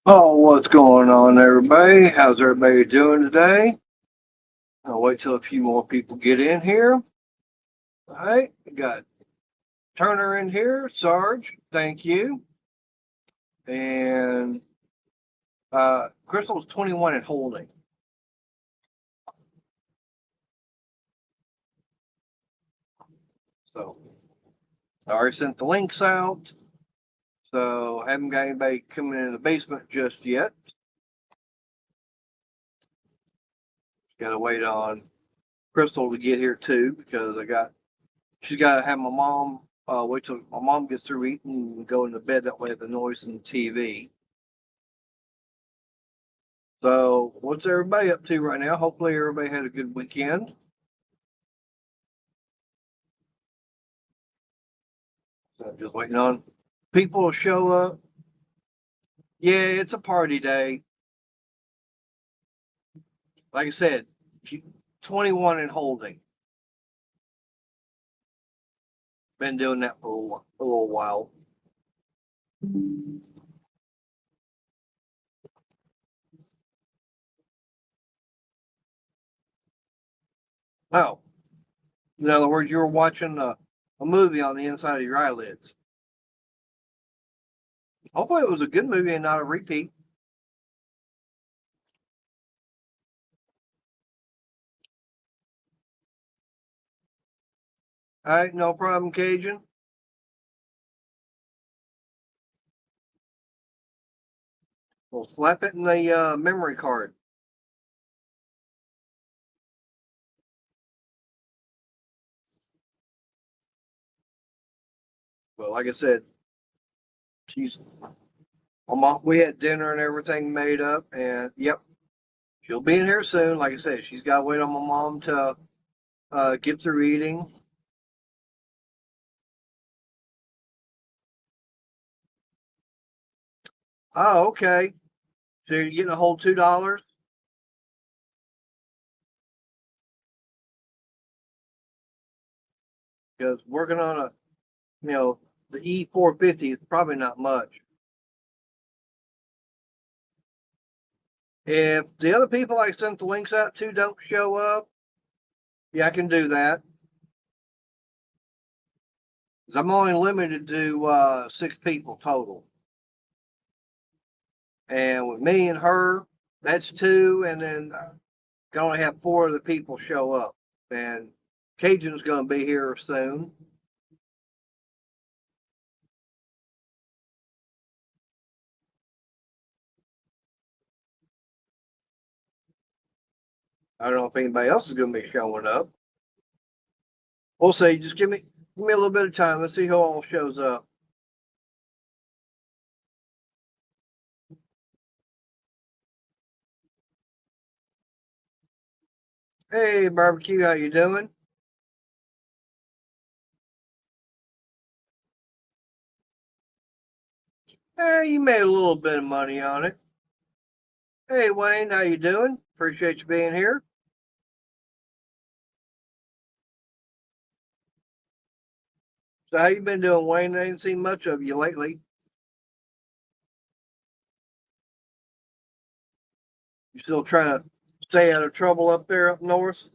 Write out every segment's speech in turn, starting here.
Oh, what's going on, everybody? How's everybody doing today? I'll wait till a few more people get in here. All right, we got Turner in here, Sarge, thank you. And Crystal's 21 and holding. So I already sent the links out. So I haven't got anybody coming in the basement just yet. Gotta wait on Crystal to get here too because she's gotta have my mom wait till my mom gets through eating and go into bed. That way the noise in the TV. So, what's everybody up to right now? Hopefully, everybody had a good weekend. So, I'm just waiting on people to show up. Yeah, it's a party day. Like I said, 21 and holding. Been doing that for a little while. Oh, in other words, you were watching a movie on the inside of your eyelids. Hopefully, it was a good movie and not a repeat. All right, no problem, Cajun. We'll slap it in the memory card. But like I said, she's we had dinner and everything made up, and yep, she'll be in here soon. Like I said, she's got to wait on my mom to get through eating. Oh, okay. So you're getting a whole $2 because working on you know, the E450 is probably not much. If the other people I sent the links out to don't show up, yeah, I can do that. 'Cause I'm only limited to 6 people total. And with me and her, that's two, and then can only have four of the people show up. And Cajun's going to be here soon. I don't know if anybody else is going to be showing up. We'll see. Just give me a little bit of time. Let's see who all shows up. Hey, barbecue, how you doing? Hey, you made a little bit of money on it. Hey, Wayne, how you doing? Appreciate you being here. So, how you been doing, Wayne? I ain't seen much of you lately. You still trying to stay out of trouble up there up north?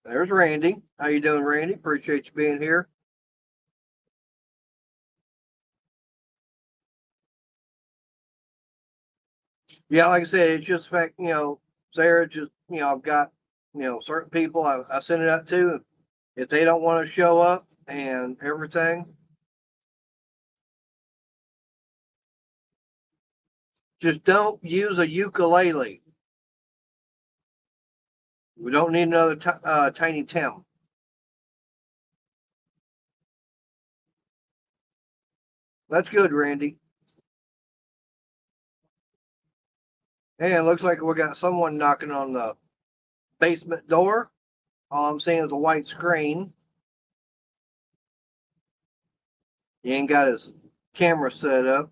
There's Randy. How you doing, Randy? Appreciate you being here. Yeah, like I said, it's just fact, Sarah just, I've got, certain people I send it out to. If they don't want to show up and everything, just don't use a ukulele. We don't need another Tiny Tim. That's good, Randy. Hey, it looks like we got someone knocking on the basement door. All I'm seeing is a white screen. He ain't got his camera set up.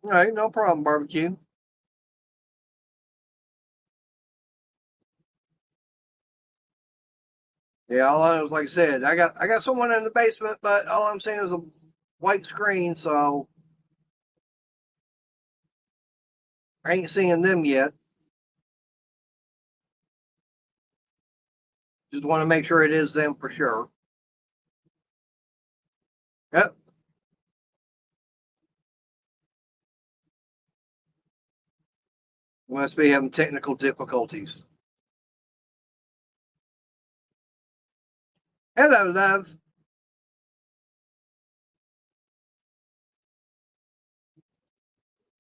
All right, no problem, barbecue. Yeah, all I was like I said, I got someone in the basement, but all I'm seeing is a white screen, so I ain't seeing them yet. Just want to make sure it is them for sure. Yep. Must be having technical difficulties. Hello, love.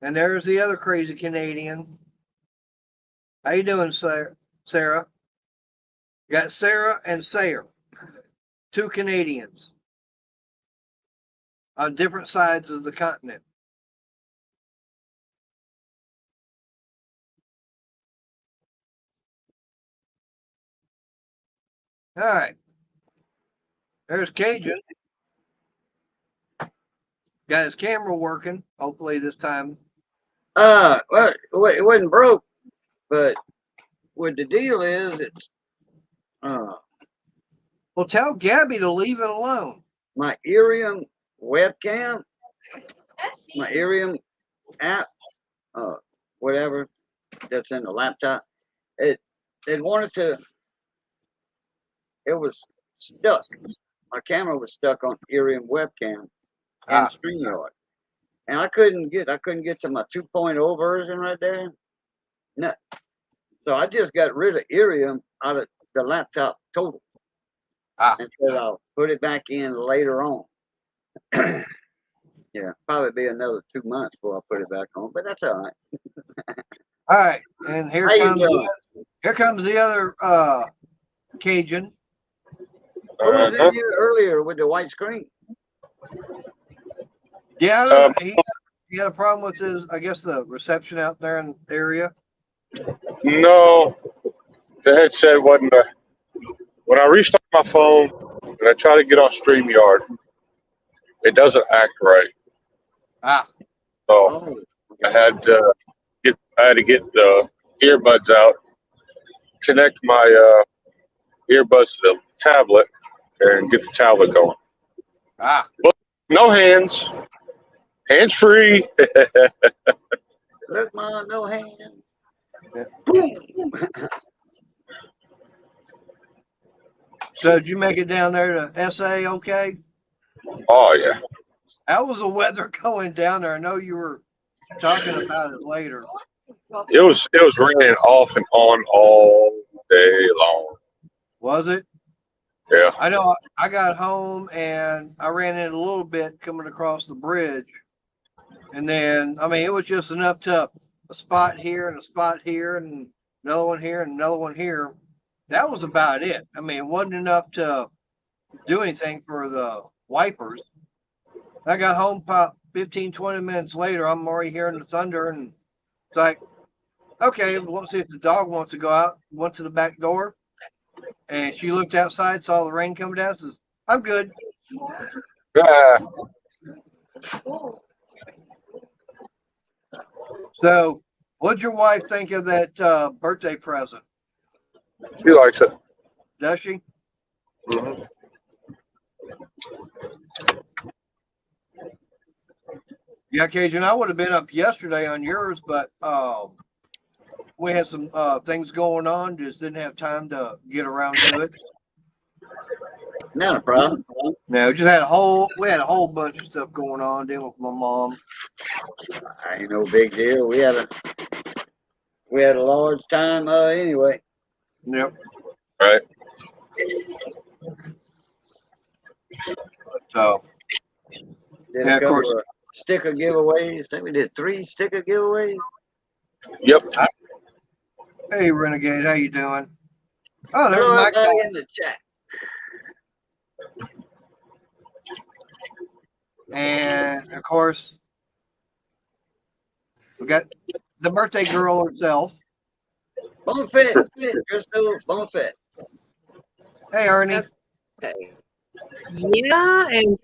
And there's the other crazy Canadian. How you doing, Sarah? Sarah? You got Sarah and Sarah, two Canadians on different sides of the continent. All right. There's Cajun. Got his camera working. Hopefully this time. Well, it wasn't broke, but what the deal is, it's Well, tell Gabby to leave it alone. my Irium webcam, my Irium app, whatever that's in the laptop. It wanted to. It was stuck. My camera was stuck on Irium webcam and StreamYard, and I couldn't get to my 2.0 version right there. No, so I just got rid of Irium out of the laptop total. And said I'll put it back in later on. Yeah, probably be another 2 months before I put it back on, but that's all right. All right, and here comes the other Cajun. Who was in here earlier with the white screen? Yeah, I don't know. He had a problem with his, I guess, the reception out there in the area. No, the headset wasn't. When I restart my phone and I try to get on StreamYard, it doesn't act right. So I had to get the earbuds out, connect my earbuds to the tablet, and get the tablet going. But no hands free. Look, Mom, no hands. So did you make it down there to SA okay? Oh yeah. How was the weather going down there? I know you were talking about it later. It was raining off and on all day long. Was it? Yeah. I know I got home and I ran in a little bit coming across the bridge. And then, I mean, it was just enough to a spot here and a spot here and another one here and another one here. That was about it. I mean, it wasn't enough to do anything for the wipers. I got home about 15, 20 minutes later. I'm already hearing the thunder. And it's like, okay, we'll see if the dog wants to go out. Went to the back door. And she looked outside, saw the rain coming down, says, I'm good. So, what'd your wife think of that birthday present? She likes it. Does she? Mm-hmm. Yeah, Cajun, I would have been up yesterday on yours, but we had some things going on, just didn't have time to get around to it. Not a problem. No, just we had a whole bunch of stuff going on, dealing with my mom. Ain't no big deal. We had a large time anyway. Yep. Right. So Did a couple of sticker giveaways. I think we did 3 sticker giveaways. Yep. Hey, Renegade, how you doing? Oh, there's Hello, Mike everybody in the chat. And of course, we got the birthday girl herself. Bonfit, Crystal, Bonfit. Hey, Ernie. Okay. Yeah, and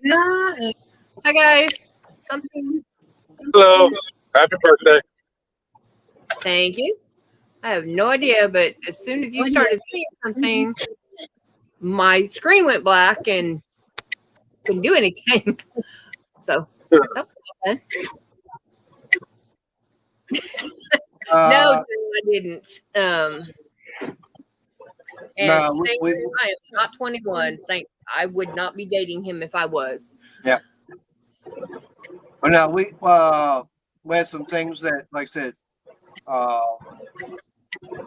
hi guys. Something. Hello. Happy birthday. Thank you. I have no idea, but as soon as you started saying something, my screen went black and couldn't do anything. So that was fun. No, I didn't. And No, I am not 21. I would not be dating him if I was. well, now we had some things that, like I said,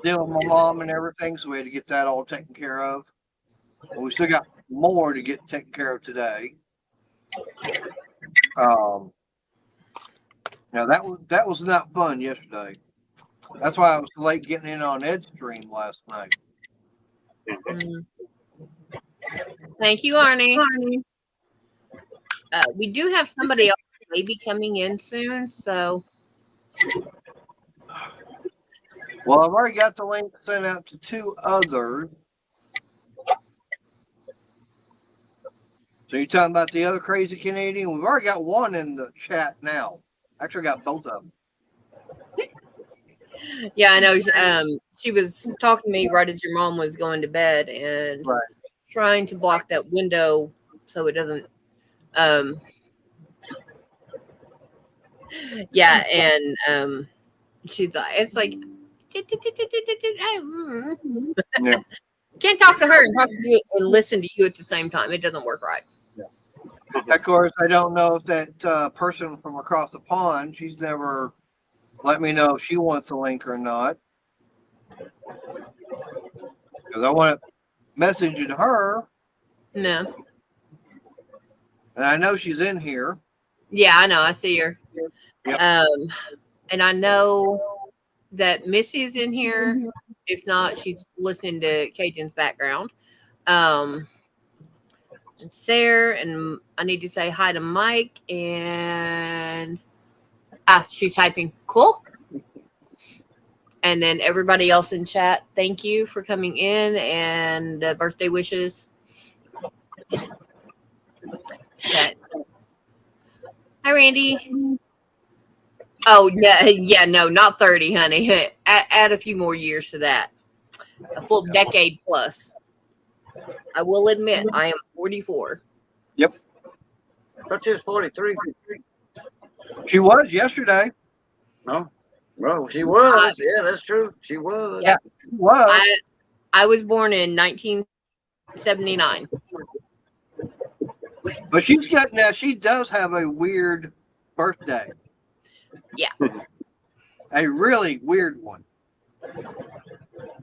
dealing with my mom and everything, so we had to get that all taken care of. And we still got more to get taken care of today. Now that was not fun yesterday. That's why I was late getting in on Ed's stream last night. Thank you, Arnie. We do have somebody else maybe coming in soon, so. Well, I've already got the link sent out to 2 others. So you're talking about the other crazy Canadian? We've already got one in the chat now. Actually, got both of them. Yeah, I know. She was talking to me right as your mom was going to bed and trying to block that window so it doesn't. Yeah, and she's like, it's like, Yeah. Can't talk to her and talk to you and listen to you at the same time. It doesn't work right. Of course, I don't know if that person from across the pond, she's never let me know if she wants the link or not. Because I want to message it to her. No. And I know she's in here. Yeah, I know. I see her. Yep. And I know that Missy is in here. If not, she's listening to Cajun's background. And Sarah, and I need to say hi to Mike. And she's typing. Cool. And then everybody else in chat, thank you for coming in and birthday wishes. Okay. Hi, Randy. Oh, yeah, no, not 30, honey. Add a few more years to that. A full decade plus. I will admit, I am 44. Yep. I thought she was 43. She was yesterday. No? Well, she was. Yeah, that's true. She was. Yeah. She was. I was born in 1979. But she's got now. She does have a weird birthday. Yeah. A really weird one.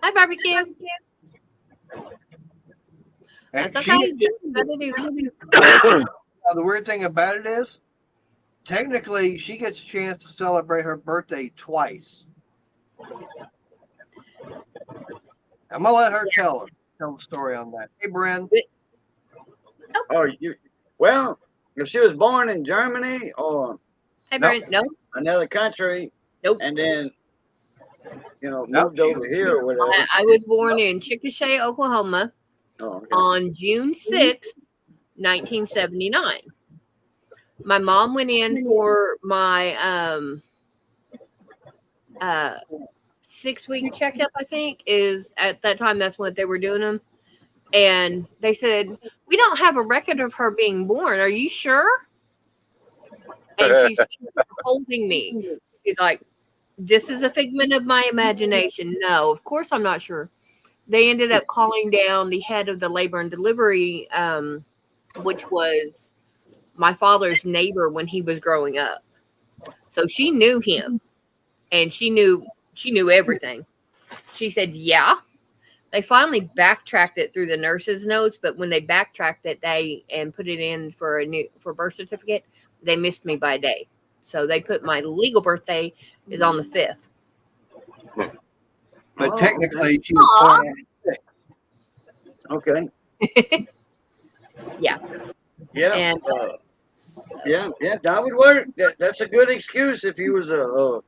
Hi, barbecue. And That's she- okay. Now, the weird thing about it is, technically, she gets a chance to celebrate her birthday twice. I'm gonna let her tell the story on that. Hey, Bren. Oh, well, if she was born in Germany or Hi, Brent. No. another country, Nope. and then Nope, moved over here or whatever. I was born in Chickasha, Oklahoma Oh, okay. on June 6th, 1979. My mom went in for my 6-week checkup, I think, is at that time. That's what they were doing them. And they said, we don't have a record of her being born. Are you sure? And she's holding me. She's like, this is a figment of my imagination. No, of course I'm not sure. They ended up calling down the head of the labor and delivery, which was my father's neighbor when he was growing up. So she knew him, and she knew everything. She said, yeah. They finally backtracked it through the nurse's notes, but when they backtracked it, and put it in for birth certificate, they missed me by a day. So they put my legal birthday is on the 5th. But technically, she was born on the 6th. Okay. Yeah. Yeah. And Yeah, that would work. That's a good excuse if you was a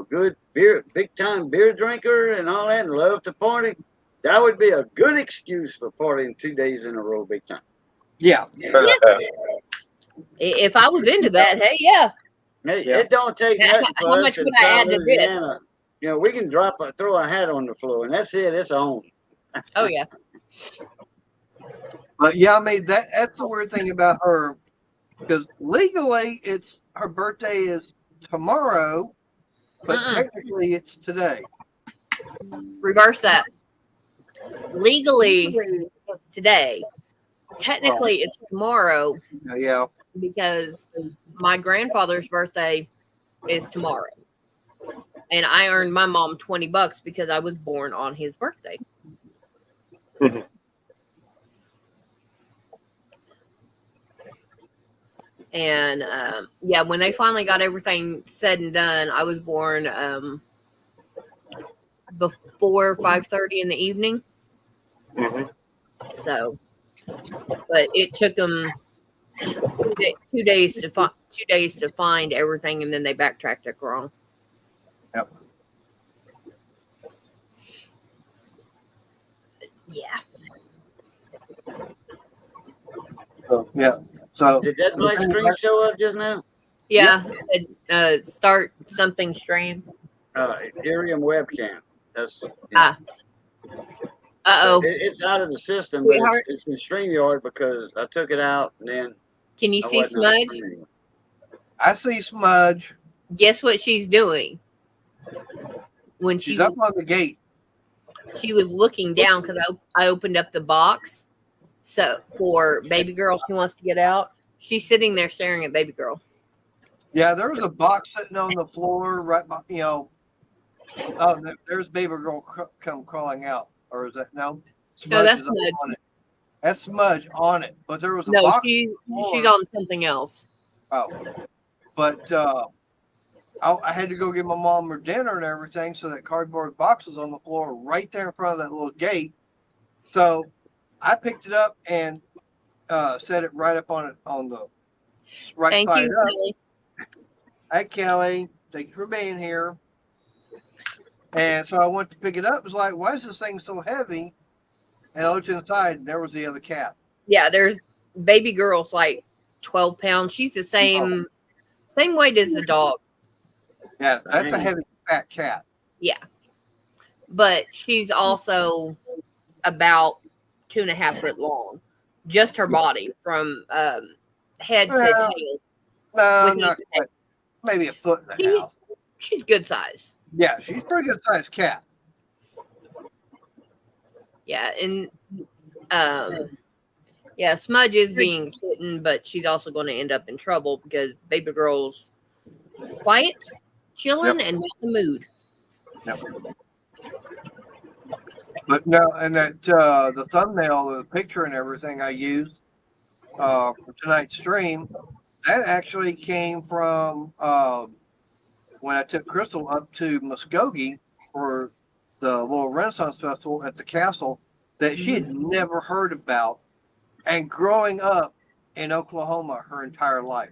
good big time beer drinker and all that, and love to party. That would be a good excuse for partying 2 days in a row, big time. Yeah. if I was into that, hey, yeah. Hey, Yeah. it don't take How- nothing for how us much in would I South add to this? Louisiana. You know, we can throw a hat on the floor, and that's it. It's on. Oh yeah. But yeah, I mean that's the weird thing about her, because legally it's her birthday is tomorrow, but Mm-mm. technically it's today. Reverse that. Legally, it's today. Technically, it's tomorrow Yeah. because my grandfather's birthday is tomorrow, and I earned my mom $20 because I was born on his birthday. Mhm. And yeah, when they finally got everything said and done, I was born before 5:30 in the evening. Mhm. So, but it took them 2 days to find 2 days to find everything, and then they backtracked it wrong. Yep. Yeah. So yeah. So Did that black screen show up just now? Yeah. Start something stream. Irium webcam. That's Ah. Uh-oh. it's out of the system, but Sweetheart. it's in StreamYard because I took it out and then Can you I see wasn't on Smudge? stream. I see Smudge. Guess what she's doing? When She's up on the gate. she was looking down because I opened up the box. So for baby girl, she wants to get out. She's sitting there staring at baby girl. Yeah, there was a box sitting on the floor, right? Oh, there's baby girl come crawling out, or is that no? No, that's is up Smudge. on it. That's Smudge on it, but there was a No, box. she's floor. on something else. Oh, but I had to go get my mom her dinner and everything, so that cardboard box was on the floor right there in front of that little gate. So I picked it up and set it right up on the right Thank side you, up. Kelly. Hi, Kelly. Thank you for being here. And so I went to pick it up. It was like, why is this thing so heavy? And I looked inside, and there was the other cat. Yeah, there's baby girl's like 12 pounds. She's the same weight as the dog, Yeah, that's a Dang. heavy, fat cat. but she's also about 2.5 foot long. Just her body from head to Well, tail. No, With not quite. Maybe a foot and a She- half. She's good size. Yeah, she's a pretty good sized cat. Yeah, and yeah, Smudge is being a kitten, but she's also going to end up in trouble because baby girl's quiet, chilling, and not in the mood. But no, and that the thumbnail, the picture, and everything I used for tonight's stream, that actually came from when I took Crystal up to Muskogee for the little Renaissance Festival at the castle that she had never heard about, and growing up in Oklahoma her entire life.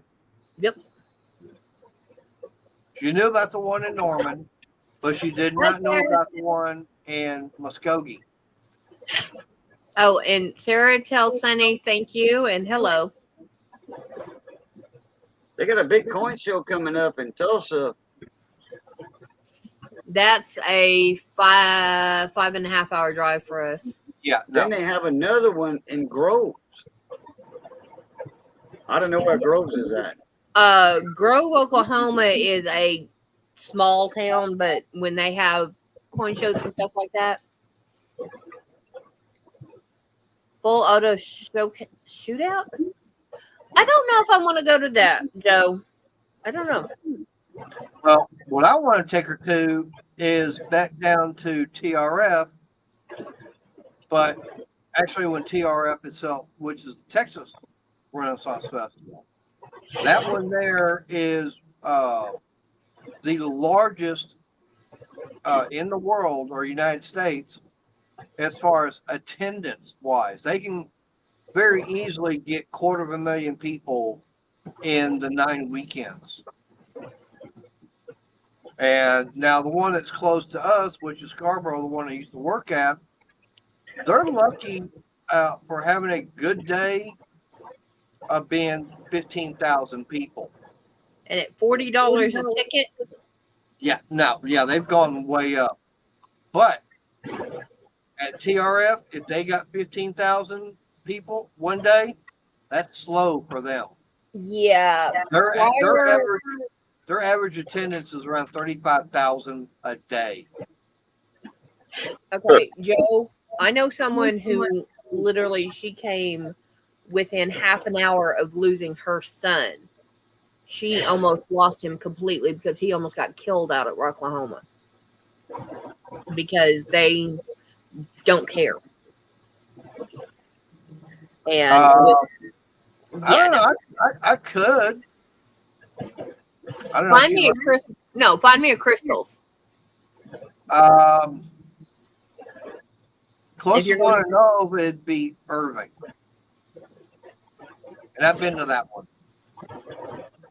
Yep. She knew about the one in Norman, but she did not know about the one in Muskogee. Oh, and Sarah tells Sunny thank you and hello. They got a big coin show coming up in Tulsa. That's a 5.5 hour drive for us. Yeah, no. Then they have another one in Groves. I don't know where Groves is at. Grove, Oklahoma is a small town, but when they have coin shows and stuff like that, full auto shootout. I don't know if I want to go to that, Joe. I don't know. Well, what I want to take her to is back down to TRF, but actually when TRF itself, which is the Texas Renaissance Festival, that one there is the largest in the world or United States as far as attendance wise. They can very easily get 250,000 people in the 9 weekends. And now the one that's close to us, which is Scarborough, the one I used to work at, they're lucky for having a good day of being 15,000 people. and at $40 a ticket. Yeah, no, yeah, they've gone way up. But at TRF, if they got 15,000 people one day, that's slow for them. Yeah. Their Flyer- average attendance is around 35,000 a day. Okay, Joe, I know someone who literally she came within half an hour of losing her son. She almost lost him completely because he almost got killed out at Rocklahoma because they don't care. And I yeah, don't know. I could. I don't know. find me a find me a Crystals. Closest you're one I know of, it'd be Irving. And I've been to that one.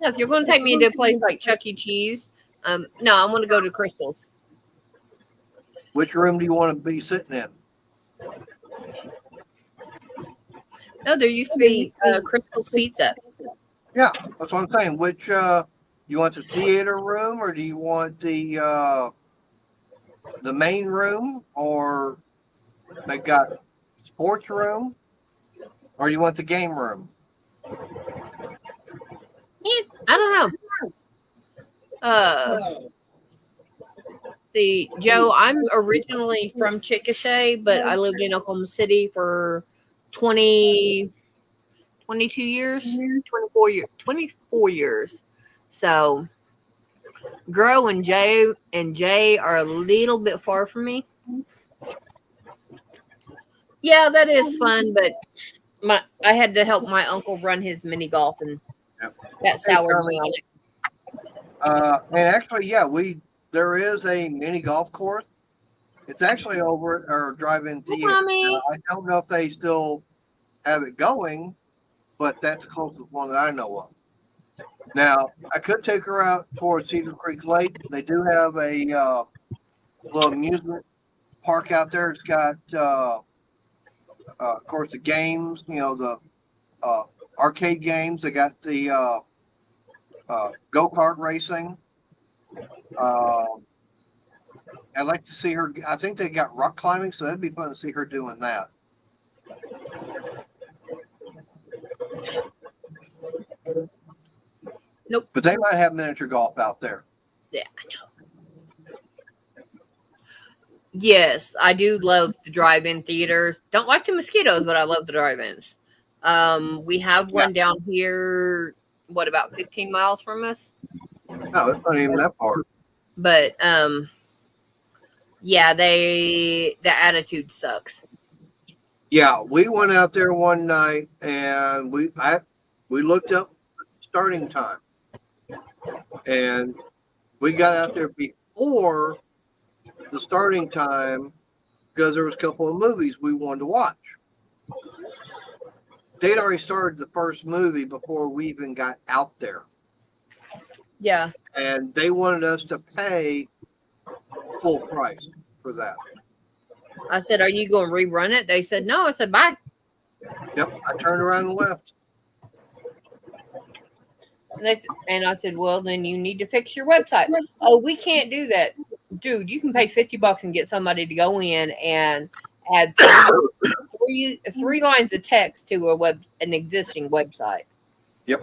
No, if you're going to take me into a place like Chuck E. Cheese, no, I'm going to go to Crystals. Which room do you want to be sitting in? No, there used to be Crystals Pizza. Yeah, that's what I'm saying. Which you want the theater room, or do you want the main room, or they got sports room, or you want the game room? Yeah, I don't know. See, Joe, I'm originally from Chickasha, but I lived in Oklahoma City for 22 years, 24 years. So Grow and Jay are a little bit far from me. Yeah, that is fun, but I had to help my uncle run his mini golf, and that soured me on it. And actually, yeah, there is a mini golf course. It's actually over at our drive-in theater. Mommy. I don't know if they still have it going, but that's the closest one that I know of. Now, I could take her out towards Cedar Creek Lake. They do have a little amusement park out there. It's got, of course, the games, the arcade games. They got the go-kart racing. I'd like to see her. I think they got rock climbing, so that'd be fun to see her doing that. Nope. But they might have miniature golf out there. Yeah, I know. Yes, I do love the drive-in theaters. Don't like the mosquitoes, but I love the drive-ins. We have one down here, about 15 miles from us? No, it's not even that far. But yeah, the attitude sucks. Yeah, we went out there one night and we looked up starting time, and we got out there before the starting time because there was a couple of movies we wanted to watch. They'd already started the first movie before we even got out there. Yeah. And they wanted us to pay full price for that. I said, "Are you going to rerun it?" They said, "No." I said, "Bye." Yep. I turned around and left. And I said, "Well, then you need to fix your website." "Oh, we can't do that." Dude, you can pay $50 and get somebody to go in and add three lines of text to an existing website. Yep.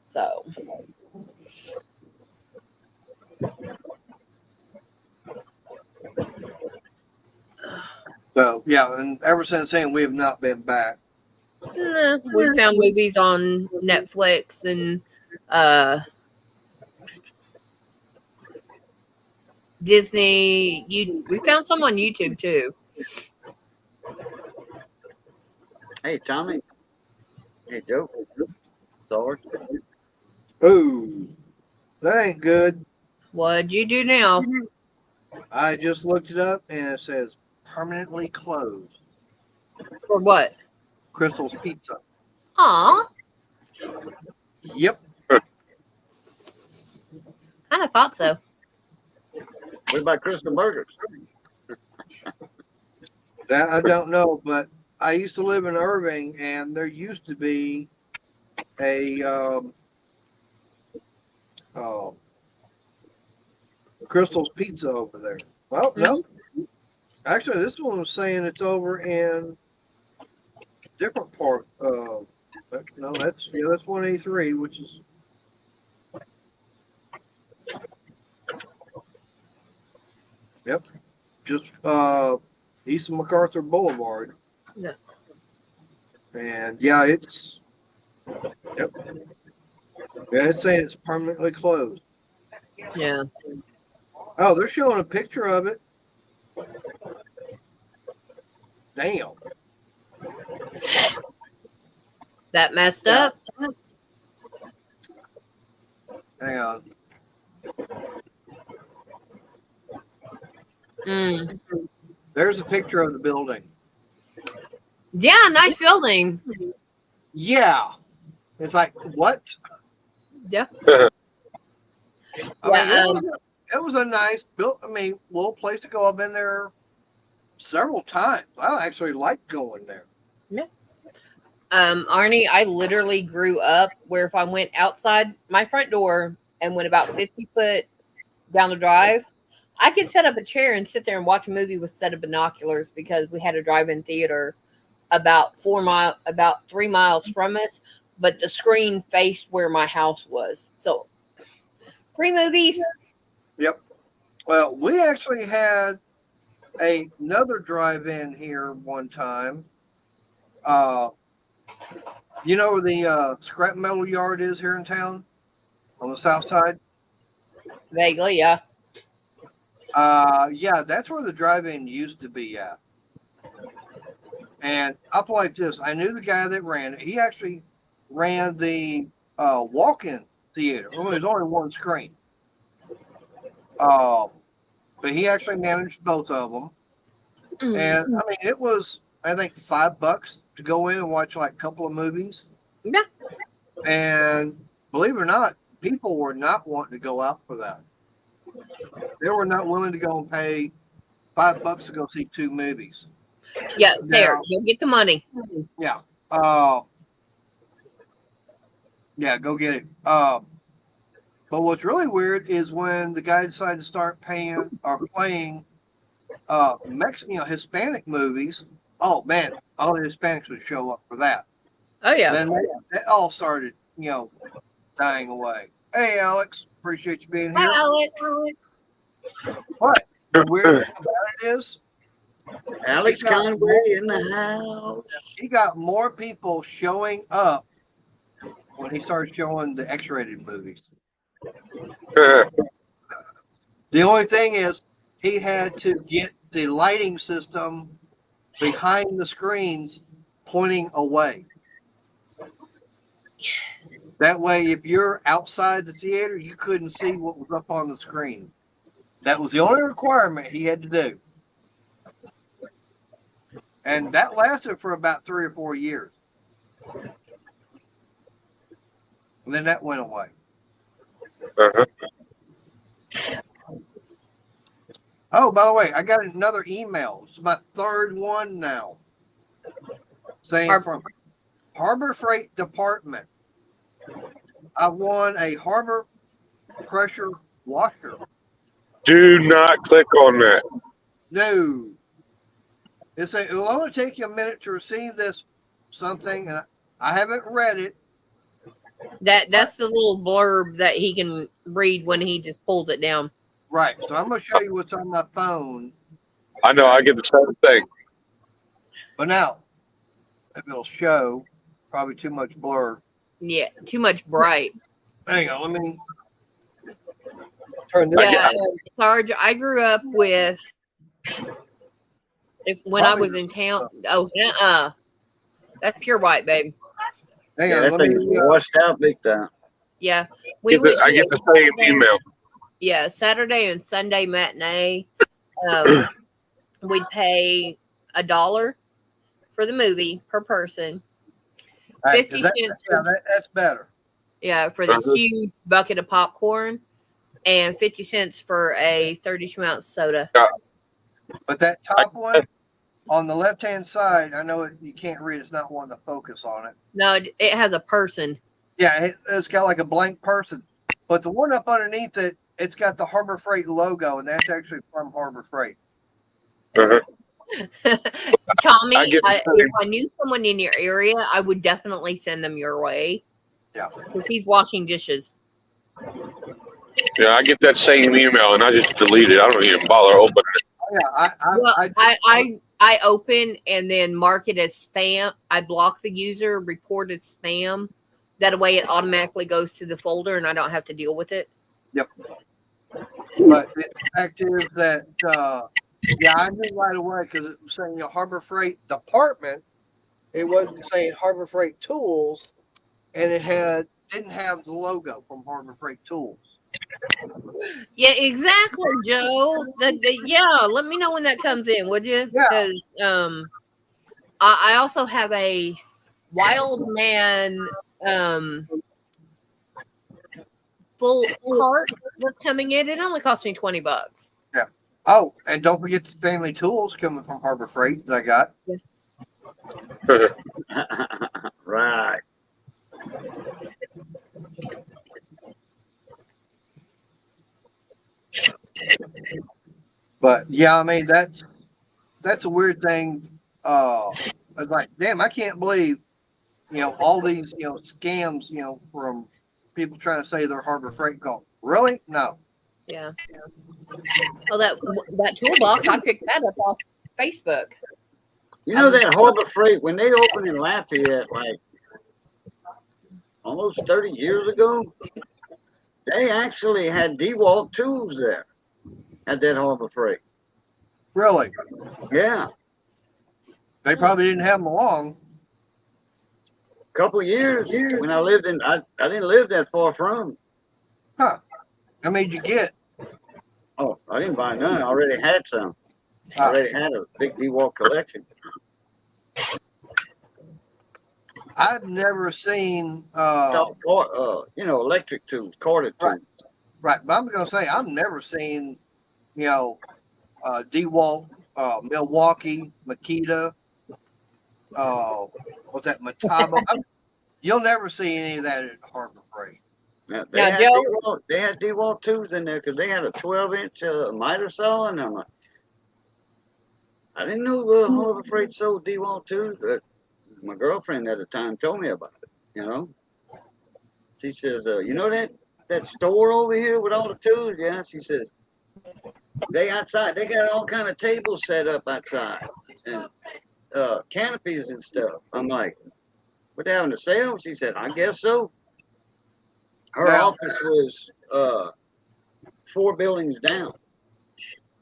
So yeah, and ever since then we have not been back. nah, we found movies on Netflix and Disney. We found some on YouTube too. Hey, Tommy. Hey, Joe. Sorry. Ooh, that ain't good. What'd you do now? I just looked it up and it says permanently closed. For what? Crystal's Pizza. Aw. Yep. Kind of thought so. What about Crystal Burgers? That I don't know, but I used to live in Irving, and there used to be a Oh, Crystal's Pizza over there. Well, no. Actually, this one was saying it's over in different part. No, that's 183, which is. Yep, just east of MacArthur Boulevard. Yeah. And yeah, it's. Yep. Yeah, it's saying it's permanently closed. Yeah. Oh, they're showing a picture of it. Damn. That messed up. Hang on. There's a picture of the building. Yeah, nice building. Yeah. It's like, what? Yeah. It was a nice built. I mean, little place to go. I've been there several times. I actually like going there. Arnie, I literally grew up where if I went outside my front door and went about 50 foot down the drive, I could set up a chair and sit there and watch a movie with a set of binoculars because we had a drive-in theater about 3 miles from us, but the screen faced where my house was. So free movies. Yep. Well, we actually had another drive-in here one time. You know where the scrap metal yard is here in town on the south side? Vaguely, yeah. Yeah, that's where the drive-in used to be at. And I'll put it like this. I knew the guy that ran it. He actually ran the walk-in theater. Well, there's only one screen. But he actually managed both of them. And I mean, it was, I think, $5 to go in and watch like a couple of movies. Yeah. And believe it or not, people were not wanting to go out for that. They were not willing to go and pay $5 to go see 2 movies. Yeah, Sarah, go get the money. Yeah. Yeah, go get it. But what's really weird is when the guy decided to start playing Mexican, Hispanic movies. Oh man, all the Hispanics would show up for that. Oh yeah. Then they all started, dying away. Hey, Alex, appreciate you being Hi, here. Alex. What the weird thing about it is, Alex Conway in the house. he got more people showing up when he started showing the X-rated movies. The only thing is, he had to get the lighting system behind the screens pointing away. That way, if you're outside the theater, you couldn't see what was up on the screen. That was the only requirement he had to do. And that lasted for about 3 or 4 years. And then that went away. Oh, by the way, I got another email. It's my 3rd one now. Saying from Harbor Freight Department, I won a Harbor pressure washer. Do not click on that. No. It will only take you a minute to receive this something, and I haven't read it. That's the little blurb that he can read when he just pulls it down. Right. So I'm going to show you what's on my phone. I know, I get the same thing. But now, if it'll show, probably too much blur. Yeah, too much bright. Hang on, let me turn this. Yeah, Sarge, I grew up with, when I was in town. Oh, that's pure white, babe. Hang Yeah, on, that let thing me. washed out big time. Yeah, I get the same email. Yeah, Saturday and Sunday matinee. We'd pay $1 for the movie per person. All right, 50 cents. That's better. Yeah, for the huge bucket of popcorn, and 50 cents for a 32-ounce soda. But that top one on the left-hand side, I know you can't read. It's not wanting to focus on it. No, it has a person. Yeah, it's got like a blank person But the one up underneath it, it's got the Harbor Freight logo, and that's actually from Harbor Freight. Uh-huh. Tommy, I get the if I knew someone in your area, I would definitely send them your way. Yeah. Because he's washing dishes. Yeah, I get that same email and I just delete it. I don't even bother opening it. Yeah, Well, I open and then mark it as spam. I block the user, report as spam. That way it automatically goes to the folder and I don't have to deal with it. but the fact is that, yeah, I knew right away because it was saying Harbor Freight Department. It wasn't saying Harbor Freight Tools, and it didn't have the logo from Harbor Freight Tools. Yeah, exactly, Joe. Yeah, let me know when that comes in, would you? Yeah. Because I also have a Wild Man full cart that's coming in. It only cost me $20. Oh, and don't forget the Stanley Tools coming from Harbor Freight that I got. Right. But yeah, I mean that's a weird thing. I was like, damn, I can't believe, all these, scams, from people trying to say they're Harbor Freight call. Really? No. Yeah. Oh, that toolbox, I picked that up off Facebook. You know that Harbor Freight, when they opened in Lafayette, like almost 30 years ago, they actually had DeWalt tools there at that Harbor Freight. Really? Yeah. They probably didn't have them long. Couple years when I lived in, I didn't live that far from. Huh. How many did you get? Oh, I didn't buy none. I already had some. I already had a big DeWalt collection. I've never seen, Electric tools, corded tools. right, but I'm going to say, I've never seen, DeWalt, Milwaukee, Makita, what's that, Mataba. You'll never see any of that at Harbor Freight. Yeah, Now, Joe, they had DeWalt tools in there because they had a 12-inch miter saw, and I didn't know Harbor Freight sold DeWalt tools, but my girlfriend at the time told me about it. She says, you know that store over here with all the tools? Yeah, she says they got all kind of tables set up outside and canopies and stuff. I'm like, what, they having a sale? She said, I guess so. Her office was 4 buildings down.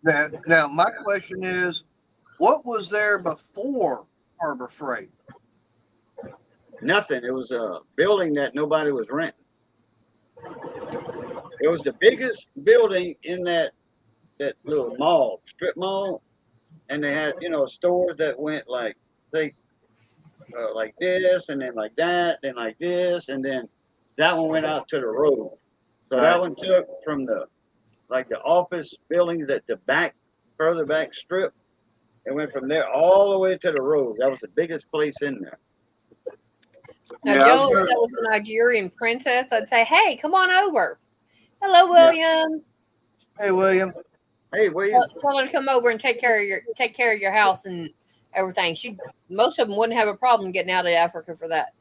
Now, my question is, what was there before Harbor Freight? Nothing. It was a building that nobody was renting. It was the biggest building in that little mall, strip mall, and they had stores that went like like this, and then like that, then like this, and then that one went out to the road. So that one took from the office buildings at the back, further back strip. It went from there all the way to the road. That was the biggest place in there. now Joe, if that was a Nigerian princess, I'd say, hey, come on over. Hello, William. Hey, William. Hey, William. Tell her to come over and take care of your house and everything. Most of them wouldn't have a problem getting out of Africa for that.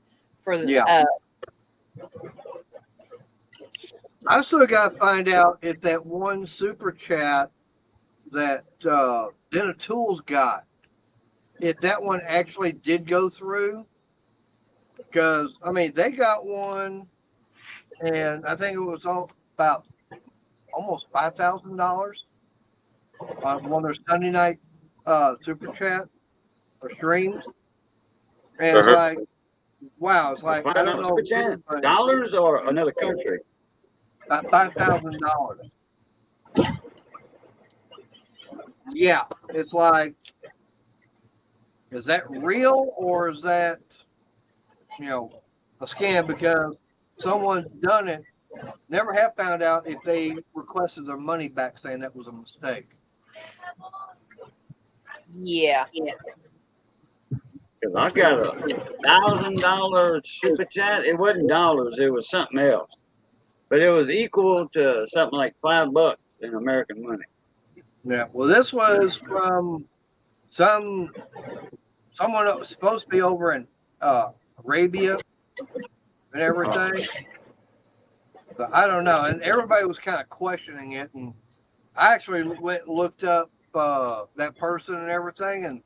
I still got to find out if that one super chat that Denna Tools got, if that one actually did go through. Because, I mean, they got one, and I think it was about almost $5,000 on one of their Sunday night super chat or streams. And it's like, wow, it's like, I don't know. Dollars or another country? About $5,000. Yeah, it's like, is that real or is that, a scam? Because someone's done it, never have found out if they requested their money back saying that was a mistake. Yeah. Because I got a $1,000 super chat. It wasn't dollars. It was something else. but it was equal to something like $5 in American money. Yeah. Well, this was from someone that was supposed to be over in Arabia and everything. But I don't know. And everybody was kind of questioning it. And I actually went and looked up that person and everything, and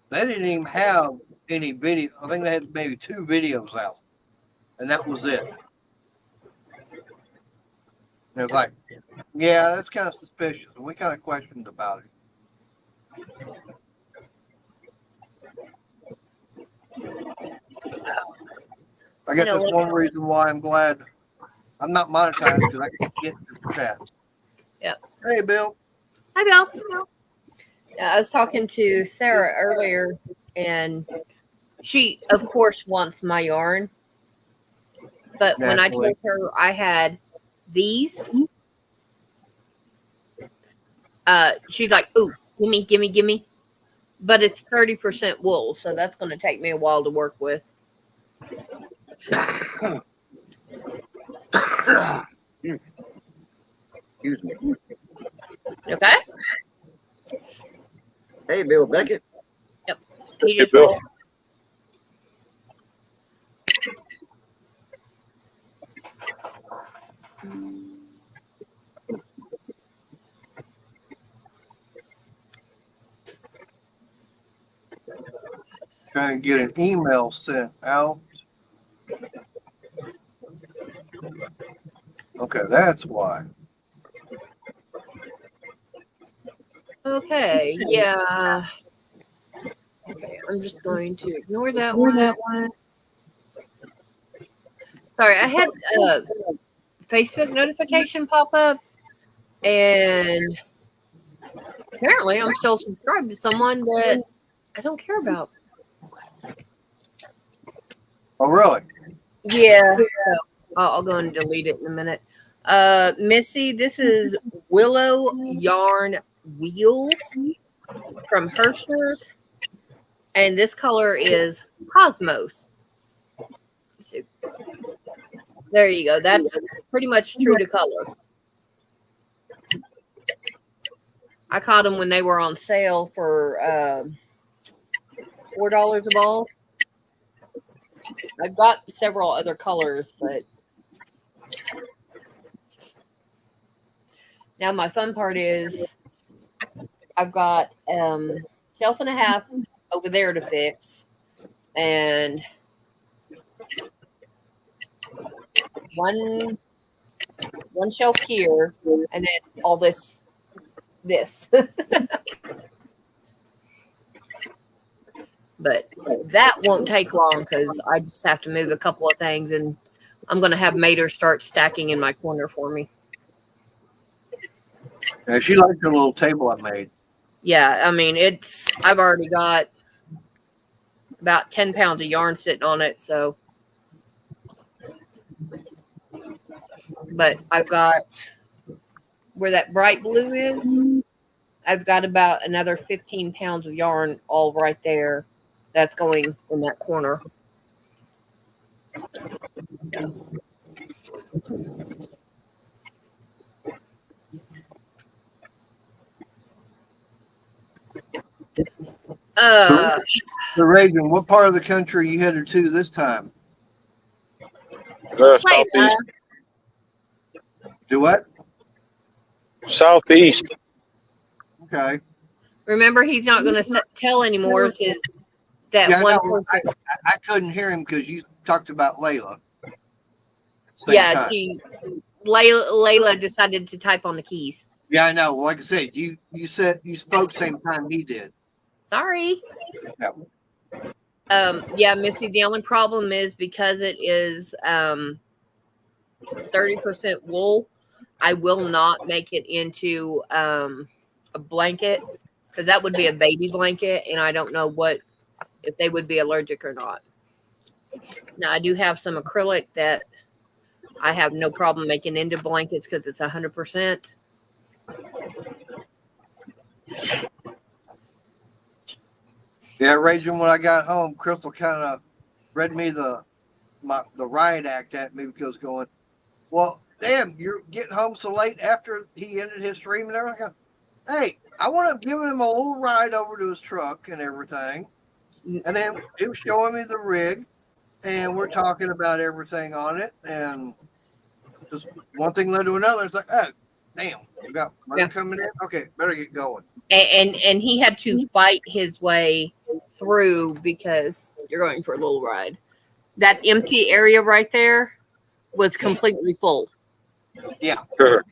they didn't even have any video. I think they had maybe 2 videos out, and that was it. It was like, yeah, that's kind of suspicious. And we kind of questioned about it. I guess that's one reason why I'm glad I'm not monetized, because I can get the chats. Yep. Hey, Bill. Hi, Bill. I was talking to Sarah earlier, and she, of course, wants my yarn. But when I told her I had these, she's like, "Ooh, gimme." But it's 30% wool, so that's going to take me a while to work with. Excuse me. Okay? Hey, Bill Beckett. Yep. He Hey, just Bill. rolled. Trying to get an email sent out. Okay, that's why. Okay, yeah. Okay, I'm just going to ignore that one. Sorry, I had a Facebook notification pop up, and apparently I'm still subscribed to someone that I don't care about. Oh, really? Yeah, so I'll go and delete it in a minute. Missy, this is Willow Yarn Wheels from Hershey's, and this color is Cosmos. So, there you go. That's pretty much true to color. I caught them when they were on sale for $4 a ball. I've got several other colors, but now my fun part is I've got shelf and a half over there to fix, and one shelf here, and then all this. But that won't take long because I just have to move a couple of things, and I'm going to have Mater start stacking in my corner for me. Yeah, she liked the little table I made. Yeah, I mean, I've already got about 10 pounds of yarn sitting on it, so. But I've got, where that bright blue is, I've got about another 15 pounds of yarn all right there. That's going in that corner. So. So, Reagan, what part of the country are you headed to this time? Southeast. Do what? Southeast. Okay. Remember, he's not going to tell anymore. Since that Yeah, one. no, I couldn't hear him because you talked about Layla. Yeah, Layla decided to type on the keys. Yeah, I know. Like I said, you said you spoke same time he did. Sorry. Yeah. Yeah, Missy, the only problem is because it is 30% wool, I will not make it into a blanket, because that would be a baby blanket, and I don't know if they would be allergic or not. Now, I do have some acrylic that I have no problem making into blankets because it's 100%. Yeah, Raging, when I got home, Crystal kind of read me the riot act at me because going, well, damn, you're getting home so late after he ended his stream and everything. Hey, I want to give him a little ride over to his truck and everything. And then he was showing me the rig, and we're talking about everything on it. And just one thing led to another. It's like, oh, damn, we got money coming in. Okay, better get going. And he had to fight his way through because you're going for a little ride. That empty area right there was completely full. Yeah. Sure.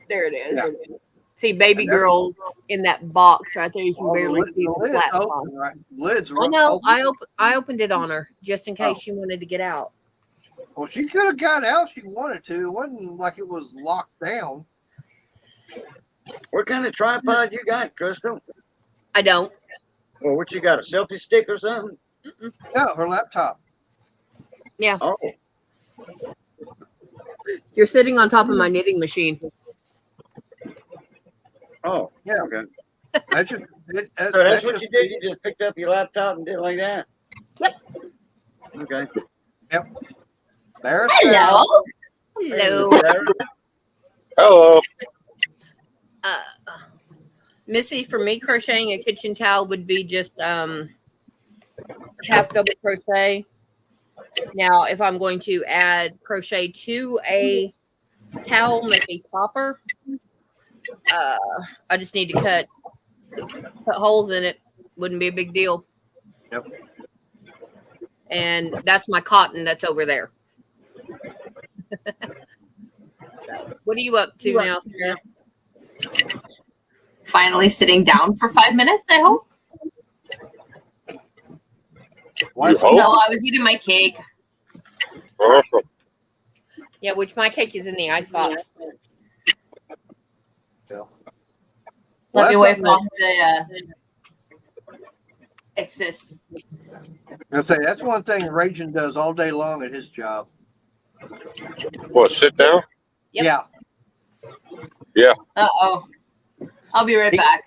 There it is. Yeah. See baby girls in that box right there. You can Well, barely see the lid's flat open, spot. right? Lid's I know. open. I opened it on her just in case Oh. she wanted to get out. Well, she could have got out if she wanted to. It wasn't like it was locked down. What kind of tripod you got, Crystal? I don't. Well, what you got, a selfie stick or something? No, her laptop. Oh, You're sitting on top of my knitting machine. oh, Yeah. okay. That's just, So that's what you did? You just picked up your laptop and did it like that? Yep. Okay. There's Hello. Hello. Sarah? Hello. Missy, for me, crocheting a kitchen towel would be just half double crochet. Now, if I'm going to add crochet to a towel, make a topper, I just need to cut holes in it. Wouldn't be a big deal. Yep. And that's my cotton that's over there. So, what are you up to now, Sarah? Finally sitting down for 5 minutes, I hope. You hope? No, I was eating my cake. Awesome. Yeah, which my cake is in the icebox. Let me that's wipe something off the excess. I say that's one thing Raging does all day long at his job. What, sit down? Yep. Yeah, Uh-oh. I'll be right back.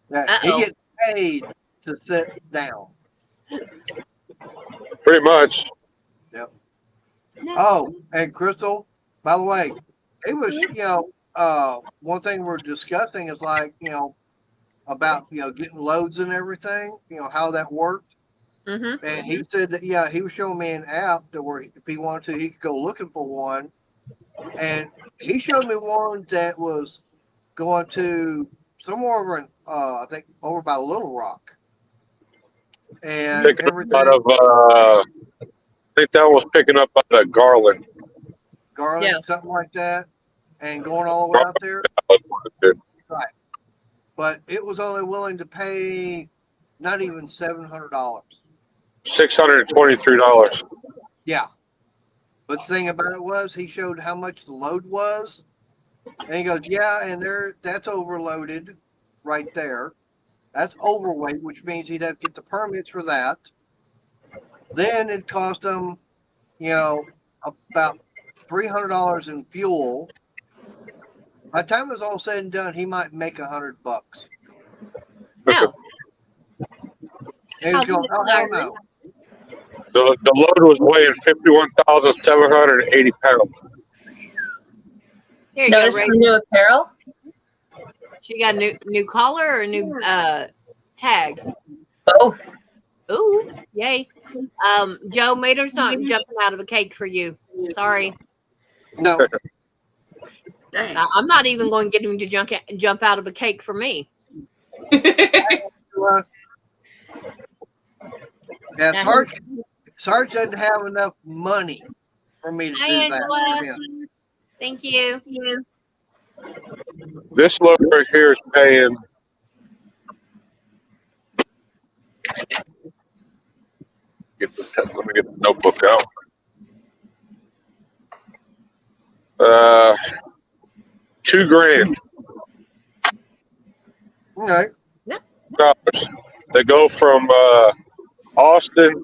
he Uh-oh. gets paid to sit down. Pretty much. No. Oh, and Crystal, by the way, it was, one thing we're discussing is like, about, getting loads and everything, how that worked. Mm-hmm. And he said that, he was showing me an app that where if he wanted to, he could go looking for one. And he showed me one that was going to somewhere over in, I think over by Little Rock. And Picking up everything, out of, I think that was picking up out of Garland. Garland, Yeah. something like that, and going all the way out there. But it was only willing to pay not even $700. $623. Yeah. But the thing about it was he showed how much the load was. And he goes, yeah, and that's overloaded right there. That's overweight, which means he'd have to get the permits for that. Then it cost him, about $300 in fuel. By the time it was all said and done, he might make $100. No. And he's going, oh, hell no. The load was weighing 51,780 pounds. Here you Notice go, some Ray. new apparel? She got a new collar or a new tag? Both. Ooh, yay. Joe, Mater's not jumping out of a cake for you. Sorry. No. Dang. I'm not even going to get him to jump out of a cake for me. Yeah, Sarge doesn't have enough money for me to Hi, do that for Angela. him. Thank you. This load right here is paying. Let me get the notebook out. $2,000. Okay. They go from Austin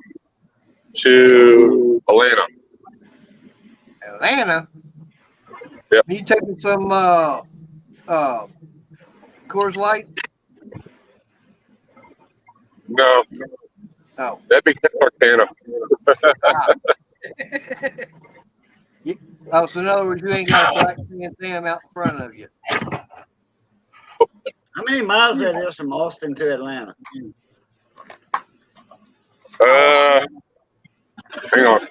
to Atlanta. Atlanta. Yep. You taking some Coors Light? No, No. that'd be Texarkana. Oh, so in other words, you ain't got a Black Trans Am out in front of you. How many miles that is from Austin to Atlanta? Hang on.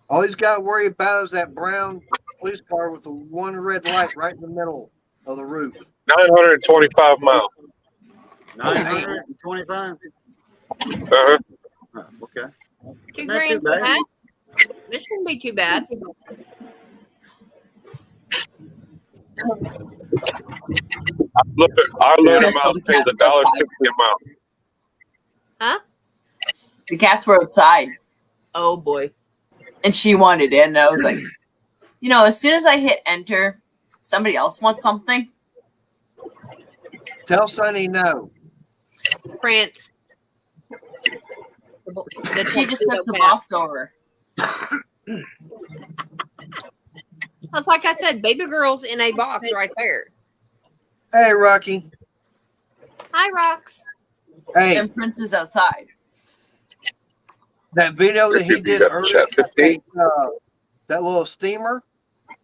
All he's got to worry about is that brown police car with the one red light right in the middle of the roof. 925 miles. 925? Uh-huh. Oh, okay. $2 Not grand too for bad. that. This shouldn't be too bad. Our loaded Crystal, miles the pays cat's $1.60 outside. a mile. The cats were outside, Oh boy. and she wanted it, and I was like, as soon as I hit enter, somebody else wants something. Tell Sonny no. France. She just took the cat. box over. It's like I said, baby girl's in a box right there. Hey, Rocky. Hi, Rox. Hey, And Prince is outside. that video that he did You got earlier, chat 15? that little steamer,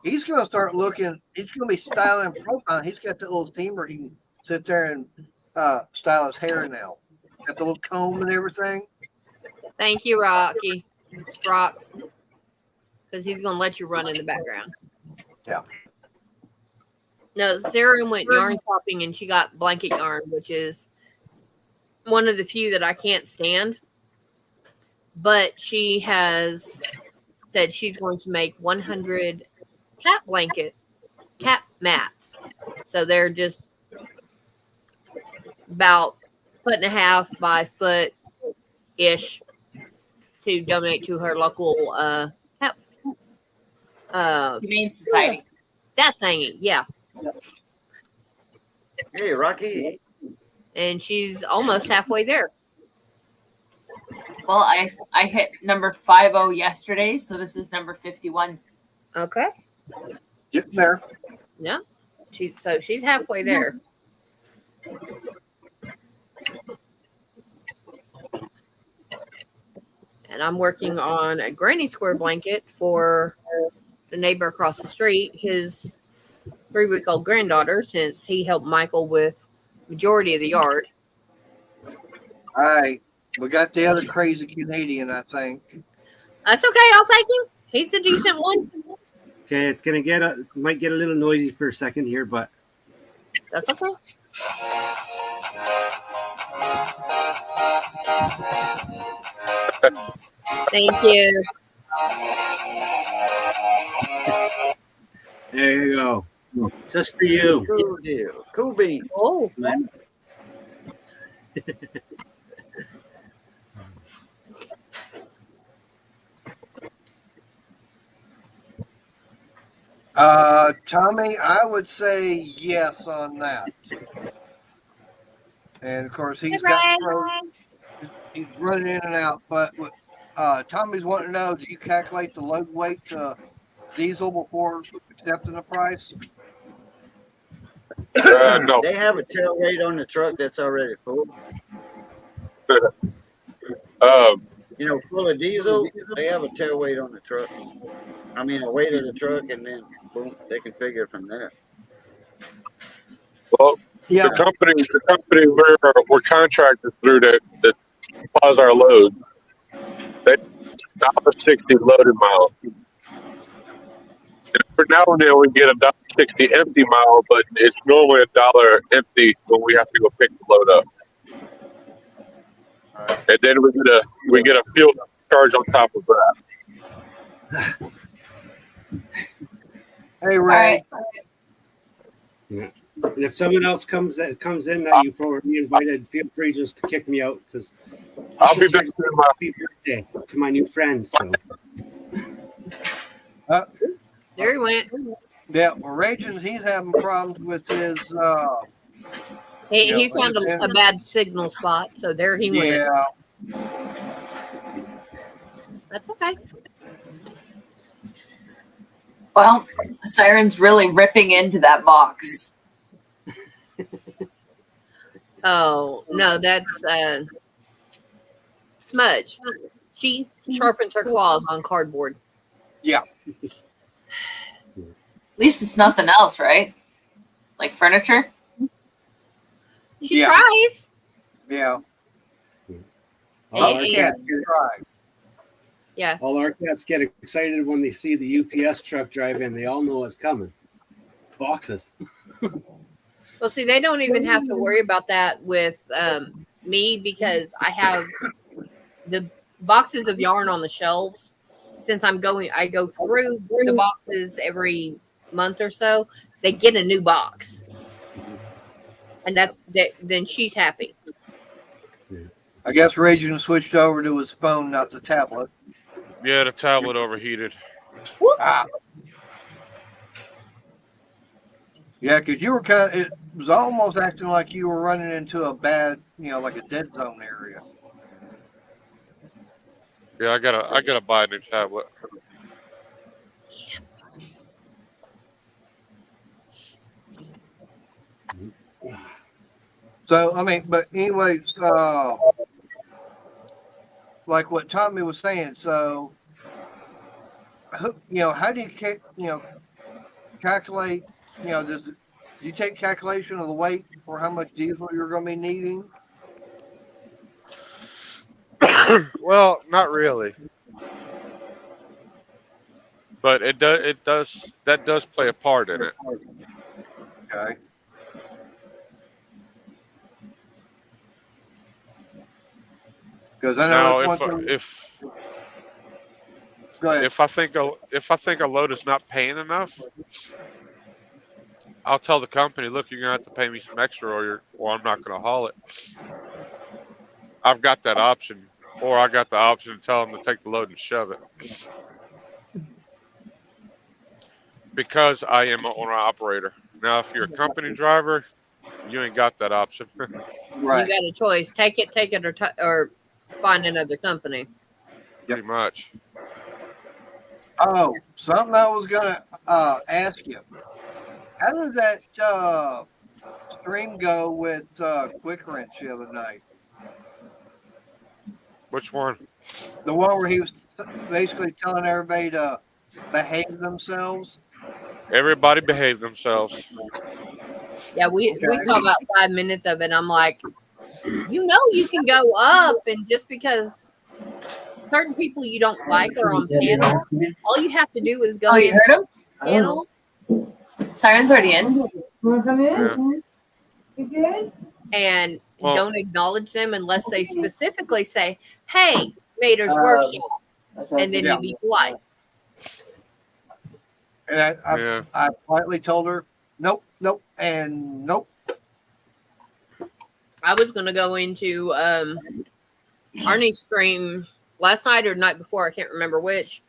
he's going to start looking, he's going to be styling profile. He's got the little steamer. He can sit there and style his hair now. Got the little comb and everything. Thank you, Rocky. Rox. Because he's going to let you run in the background. Yeah. No, Sarah went yarn shopping and she got blanket yarn, which is one of the few that I can't stand. But she has said she's going to make 100 cat blankets, cat mats. So they're just about 1.5 by foot ish to donate to her local cat Humane Society. that thingy, yeah. Hey, Rocky. And she's almost halfway there. Well, I hit number 50 yesterday, so this is number 51. Okay. Getting there. Yeah. She's halfway there. And I'm working on a granny square blanket for the neighbor across the street, his 3-week-old granddaughter, since he helped Michael with majority of the yard. All right. We got the other crazy Canadian, I think. That's okay. I'll take him. He's a decent one. Okay, it's gonna might get a little noisy for a second here, but That's okay. Thank you. there you go. Just for you. Cool deal. Cool bean. Oh, Tommy, I would say yes on that. And of course, he's he's running in and out. But what Tommy's wanting to know: do you calculate the load weight to diesel before accepting the price? No. They have a tailgate on the truck that's already full. Full of diesel. They have a tailweight on the truck. I mean, a weight of the truck, and then boom, they can figure it from there. Well, Yeah. the company we're contracted through that supplies our load, they $1.60 loaded mile. And for now and then we get $1.60 empty mile, but it's normally $1 empty when we have to go pick the load up. And then we get a fuel charge on top of that. Hey, All Ray. right. And if someone else comes in that you probably invited, feel free just to kick me out because I'll be back to my happy birthday to my new friend. So there he went. Yeah, well, Raging, he's having problems with his. He Yeah, found a bad signal spot, so there he went. Yeah. That's okay. Well, the siren's really ripping into that box. Oh no, that's Smudge. She sharpens her claws on cardboard. Yeah. At least it's nothing else, right? Like furniture. She Yeah. tries. Yeah. All our, And- Yeah. cats, Right. Yeah. all our cats get excited when they see the UPS truck drive in. They all know it's coming. Boxes. Well, see, they don't even have to worry about that with me because I have the boxes of yarn on the shelves. Since I go through the boxes every month or so. They get a new box, and then she's happy. I guess Region switched over to his phone, not the tablet. Yeah, the tablet overheated. Ah. Yeah, because you were it was almost acting like you were running into a bad, like a dead zone area. Yeah, I gotta buy a new tablet. So, I mean, but anyways, like what Tommy was saying, so, how do you, calculate, do you take calculation of the weight for how much diesel you're going to be needing? Well, not really, but that does play a part in it. Okay. Because I know Now, that's one thing. Go ahead. if I think a load is not paying enough, I'll tell the company, look, you're gonna have to pay me some extra, or I'm not gonna haul it. I've got that option, or I got the option to tell them to take the load and shove it. Because I am an owner operator. Now, if you're a company driver, you ain't got that option. Right. You got a choice: take it, or find another company. Pretty much. Oh, something I was gonna ask you. How does that stream go with Quick Wrench the other night? Which one? The one where he was basically telling everybody to behave themselves. Everybody behave themselves. Yeah, we Okay. saw about 5 minutes of it. I'm like, you can go up, and just because certain people you don't like are on panel, all you have to do is go Oh, you in heard him? panel. Siren's already in. Wanna come in? Yeah. You good? And Well- don't acknowledge them unless they specifically say, "Hey, Mater's Workshop," and then Yeah. you be polite. And Yeah. I politely told her, nope, and nope. I was gonna go into Arnie's stream last night or the night before, I can't remember which.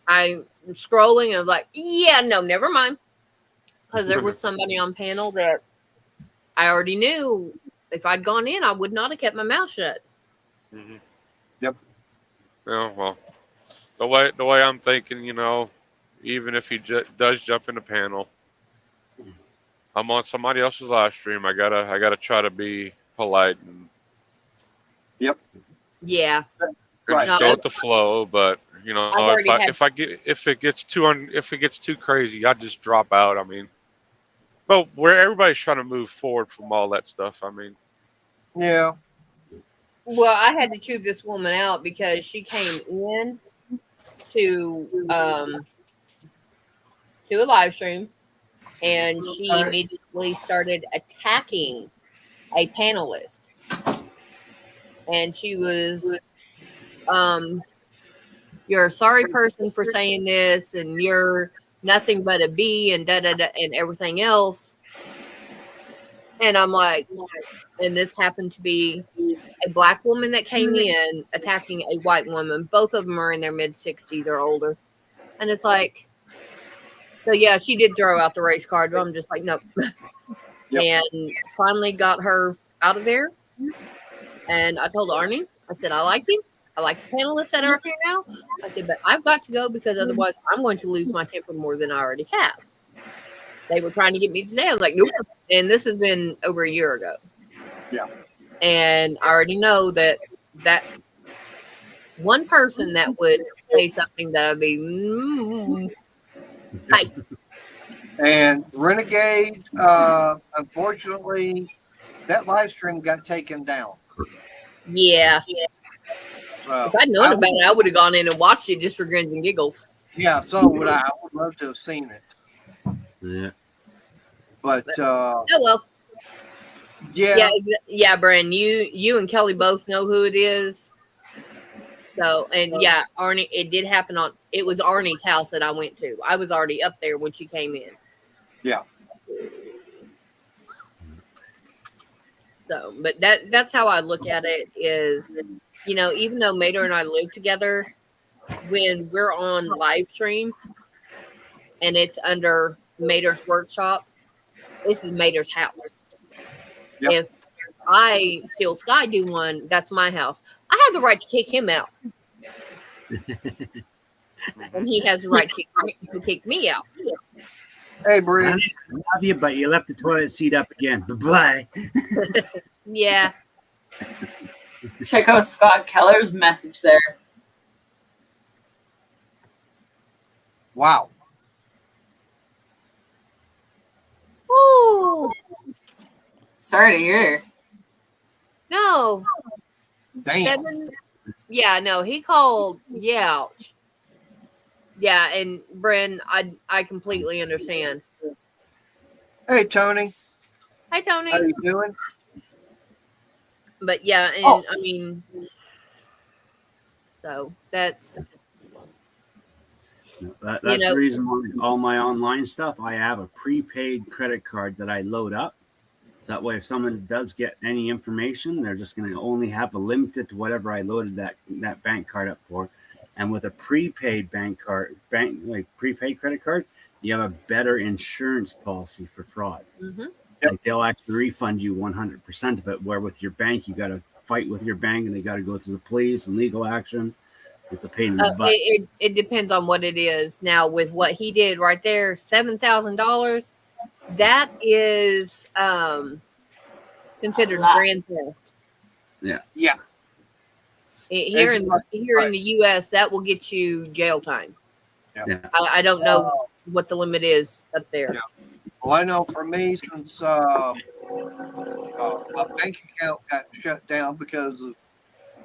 I was scrolling and I was like, yeah, no, never mind. Because there was somebody on panel that I already knew if I'd gone in, I would not have kept my mouth shut. Mm-hmm. Yep. Yeah. Well, the way I'm thinking, even if he does jump in the panel, I'm on somebody else's live stream. I gotta try to be polite and Yeah. Right. just go with the flow. But I've already had- if it gets too crazy, I just drop out. I mean, but where everybody's trying to move forward from all that stuff. I mean, Yeah. Well, I had to chew this woman out because she came in to a live stream and she immediately started attacking a panelist. And she was, you're a sorry person for saying this, and you're nothing but a B, and and everything else. And I'm like, and this happened to be a black woman that came in attacking a white woman. Both of them are in their mid-60s or older. And it's like, so yeah, she did throw out the race card, but I'm just like, nope. Yep. And finally got her out of there. And I told Arnie, I said, I like you. I like the panelists that are here now. I said, but I've got to go because otherwise I'm going to lose my temper more than I already have. They were trying to get me to stay. I was like, nope. And this has been over a year ago. Yeah. And I already know that one person that would say something that I'd be, like, And Renegade, unfortunately, that live stream got taken down. yeah. So If I'd known about it, I would have gone in and watched it just for grins and giggles. yeah, so would I. I would love to have seen it. Yeah. But Oh well. yeah, Yeah, Bren, you and Kelly both know who it is. So, and yeah, Arnie, it did happen it was Arnie's house that I went to. I was already up there when she came in. Yeah. So, but that's how I look at it is, even though Mater and I live together, when we're on live stream and it's under Mater's workshop, this is Mater's house. Yep. If I steal Sky do one, that's my house. I have the right to kick him out. And he has the right to kick me out. hey, I Bridge. love you, but you left the toilet seat up again. Bye-bye. Yeah. Check out Scott Keller's message there. Wow. Ooh. Sorry to hear. No. Damn. Yeah, no, he called. Yeah. Yeah, and Bren, I completely understand. Hey, Tony. Hi, Tony. How you doing? But yeah, and Oh. I mean, so that's That's You know- the reason why all my online stuff, I have a prepaid credit card that I load up. So that way, if someone does get any information, they're just going to only have a limited to whatever I loaded that bank card up for. And with a prepaid prepaid credit card, you have a better insurance policy for fraud. mm-hmm. Yep. Like they'll actually refund you 100% of it. Where with your bank, you got to fight with your bank, and they got to go through the police and legal action. It's a pain in the butt. It depends on what it is. Now, with what he did right there, $7,000, that is considered grand theft. Yeah. Here in the U.S., that will get you jail time. Yeah. I don't know what the limit is up there. Yeah. Well, I know for me, since my bank account got shut down because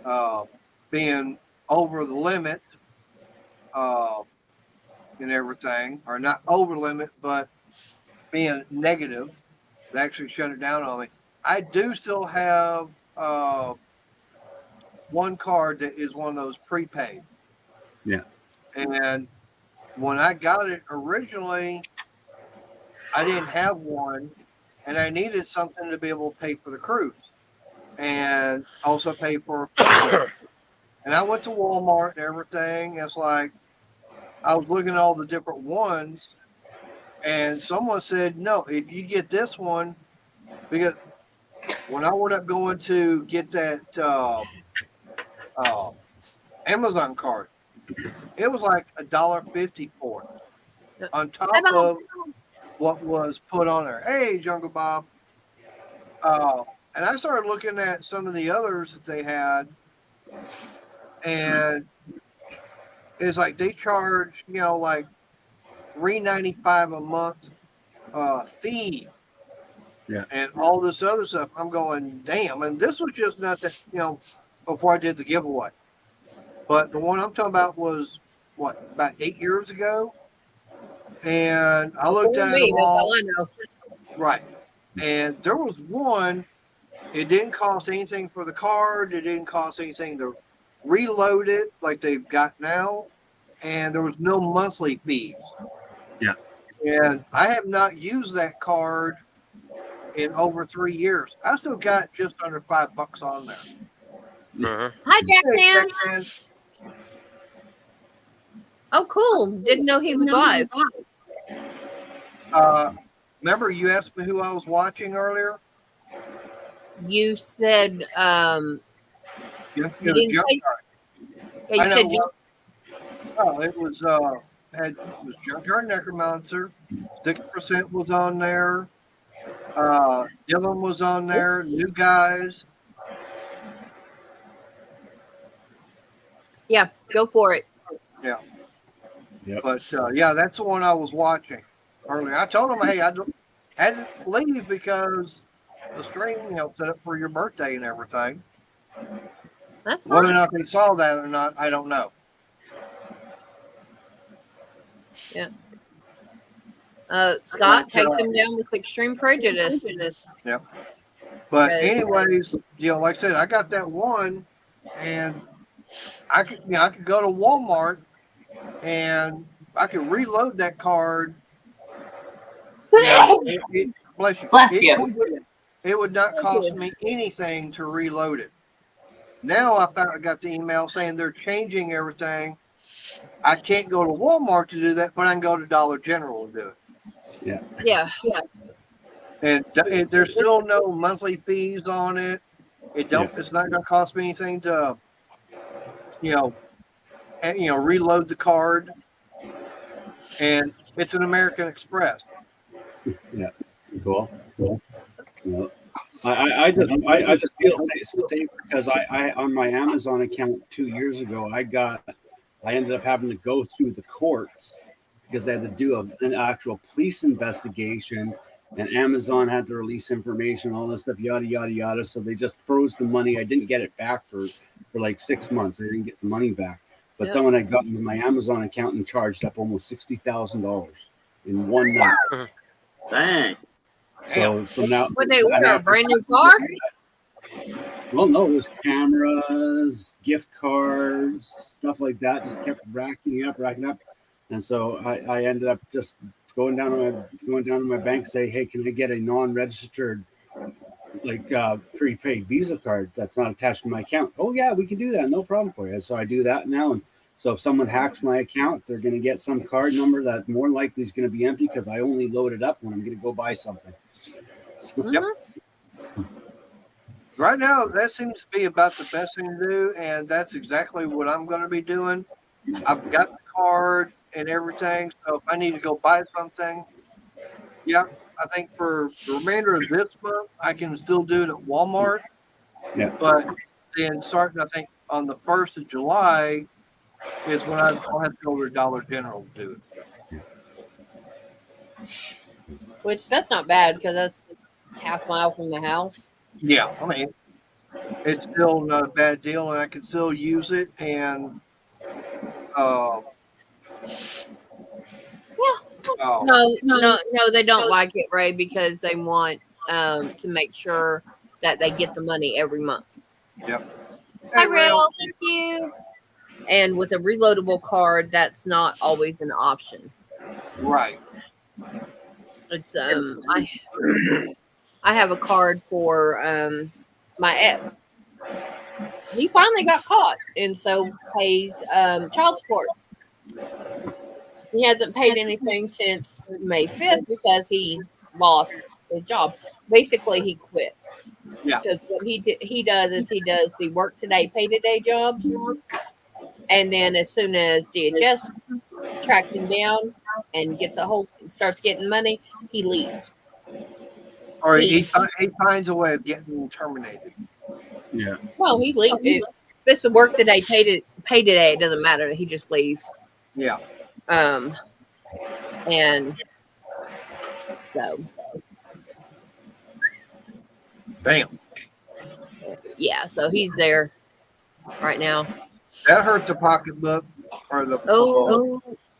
of being over the limit and everything, or not over the limit, but being negative, they actually shut it down on me. I do still have one card that is one of those prepaid. Yeah. And when I got it originally, I didn't have one, and I needed something to be able to pay for the cruise and also pay for and I went to Walmart and everything. It's like I was looking at all the different ones, and someone said, no, if you get this one, because when I went up going to get that Amazon card, it was like $1.50 for it on top of what was put on there. Hey, Jungle Bob. And I started looking at some of the others that they had, and it's like they charge, like $3.95 a month fee. Yeah. And all this other stuff. I'm going, damn. And this was just not that, before I did the giveaway. But the one I'm talking about was about 8 years ago. And I looked at them all. I know. Right. And there was one, it didn't cost anything for the card. It didn't cost anything to reload it like they've got now. And there was no monthly fees. Yeah. And I have not used that card in over 3 years. I still got just under $5 on there. Uh-huh. Hi, Jack Hey, Sands. Jack-Sands. Oh, cool. Didn't know he was live. Remember you asked me who I was watching earlier? You said, You You didn't say- yeah, I you said, know. Oh, it was Junkyard Necromancer. 6% was on there. Dylan was on there. New guys. Yeah, go for it. But yeah, that's the one I was watching earlier. I told him, hey, had to leave because the stream, set up for your birthday and everything. That's Whether or fine. not they saw that or not, I don't know. Scott, take them down with extreme prejudice. But Okay. anyways, like I said, I got that one, and I could go to Walmart and I could reload that card. Bless you. Bless you. It would not cost me anything to reload it. Now I got the email saying they're changing everything. I can't go to Walmart to do that, but I can go to Dollar General to do it. Yeah. And there's still no monthly fees on it. It's not going to cost me anything to, reload the card. And it's an American Express. Yeah, cool. Yeah. I just feel safe because I on my Amazon account 2 years ago I ended up having to go through the courts because they had to do an actual police investigation, and Amazon had to release information, all this stuff, yada yada yada. So they just froze the money. I didn't get it back for like 6 months. I didn't get the money back. But someone had gotten my Amazon account and charged up almost $60,000 in one night. Dang. So from now, Would they order a brand new car? well, no, it was cameras, gift cards, stuff like that. Just kept racking up, and so I ended up just going down to my bank, say, hey, can I get a non-registered prepaid Visa card that's not attached to my account? Oh yeah, we can do that, no problem for you. So I do that now, and so if someone hacks my account, they're going to get some card number that more likely is going to be empty because I only load it up when I'm going to go buy something. So, Yep. Right now, that seems to be about the best thing to do, and that's exactly what I'm going to be doing. I've got the card and everything, so if I need to go buy something, I think for the remainder of this month, I can still do it at Walmart. Yeah. But then starting, I think, on the 1st of July is when I'll have to go to Dollar General to do it. Which that's not bad because that's half mile from the house. Yeah, I mean, it's still not a bad deal, and I can still use it. And No, they don't like it, Ray, because they want to make sure that they get the money every month. Yep. Hi, Hey, Ray. Real. Thank you. And with a reloadable card, that's not always an option. Right. It's I have a card for my ex. He finally got caught, and so pays child support. He hasn't paid anything since May 5th because he lost his job. Basically, he quit. Yeah. Because what he does is he does the work today, pay today jobs, and then as soon as DHS tracks him down and starts getting money, he leaves. Or he finds a way of getting terminated. yeah. Well, he leaves. If it's the work today, pay today, it doesn't matter. He just leaves. Yeah. And so Bam. yeah, so he's there right now. That hurt the pocketbook, or the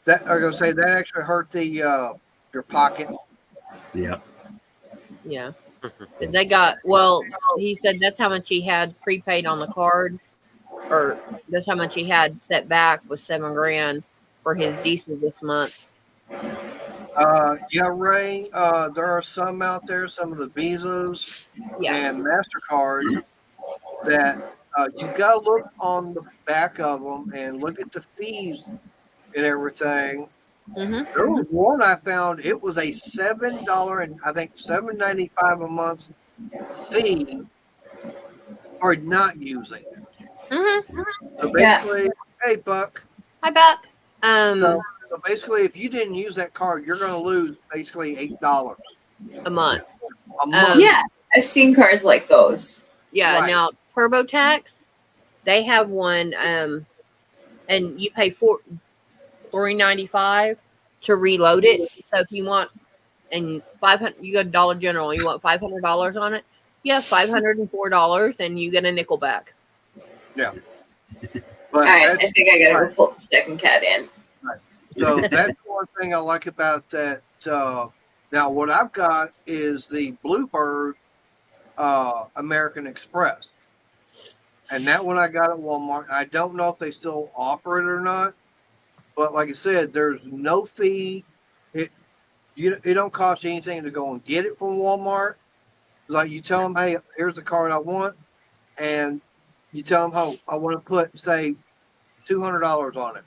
that I'm gonna say that actually hurt the your pocket. Yeah. Yeah, because they got he said that's how much he had prepaid on the card, or that's how much he had set back was $7,000 for his diesel this month. Yeah, Ray. There are some out there, some of the Visas Yeah, and MasterCard, that you gotta look on the back of them and look at the fees and everything. mm-hmm. There was one I found. It was a $7 and I think $7.95 a month fee for not using it. Mm-hmm. So basically, hey Buck. Hi, Buck. So basically, if you didn't use that card, you're going to lose basically $8 a month. a month. Yeah, I've seen cards like those. Yeah. Right. Now TurboTax, they have one. and you pay $3.95 to reload it. So if you want, and 500, you go to Dollar General, you want $500 on it. You have $504, and you get a nickel back. But All right, I that's, think I gotta go pull the second cat in. so that's one thing I like about that. Now, what I've got is the Bluebird American Express. And that one I got at Walmart. I don't know if they still offer it or not. But like I said, there's no fee. It don't cost you anything to go and get it from Walmart. Like you tell them, hey, here's the card I want. And you tell them, oh, I want to put, say, $200 on it.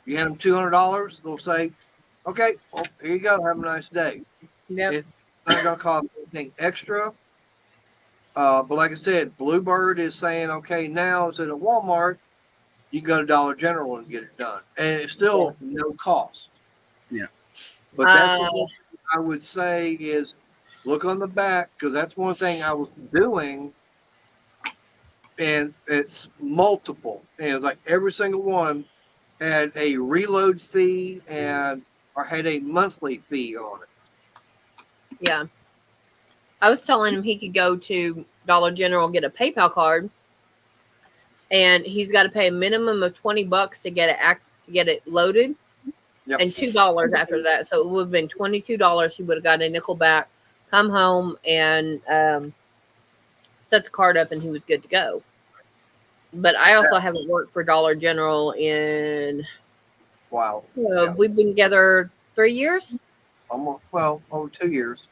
You hand them $200, they'll say, okay, well, here you go. Have a nice day. Yep. It's not going to cost anything extra. But like I said, Bluebird is saying, okay, now instead of Walmart, you can go to Dollar General and get it done. And it's still no cost. Yeah. But that's the one thing I would say is look on the back, because that's one thing I was doing. And it's multiple. And it's like every single one had a reload fee or had a monthly fee on it. Yeah. I was telling him he could go to Dollar General, get a PayPal card, and he's got to pay a minimum of $20 to get it loaded, Yep. and $2 after that. So it would have been $22. He would have got a nickel back, come home, and set the card up, and he was good to go. But I also haven't worked for Dollar General in. Wow. Yeah. We've been together 3 years. Almost, well, over 2 years.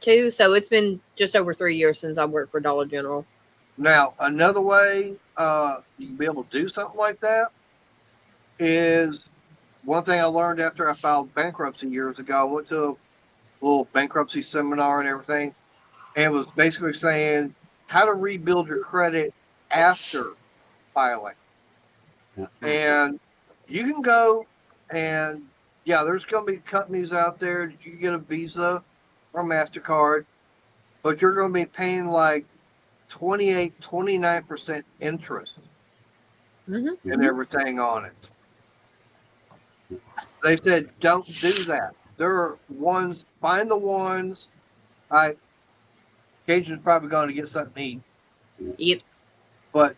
2, so it's been just over 3 years since I worked for Dollar General. Now, another way you can be able to do something like that is one thing I learned after I filed bankruptcy years ago. I went to a little bankruptcy seminar and everything, and it was basically saying how to rebuild your credit after filing. Yeah. And you can go and, yeah, there's going to be companies out there that you get a Visa or MasterCard, but you're going to be paying like 29% interest Mm-hmm. and everything on it. They said, don't do that. There are ones, find the ones. Cajun's probably going to get something to eat. Yep. But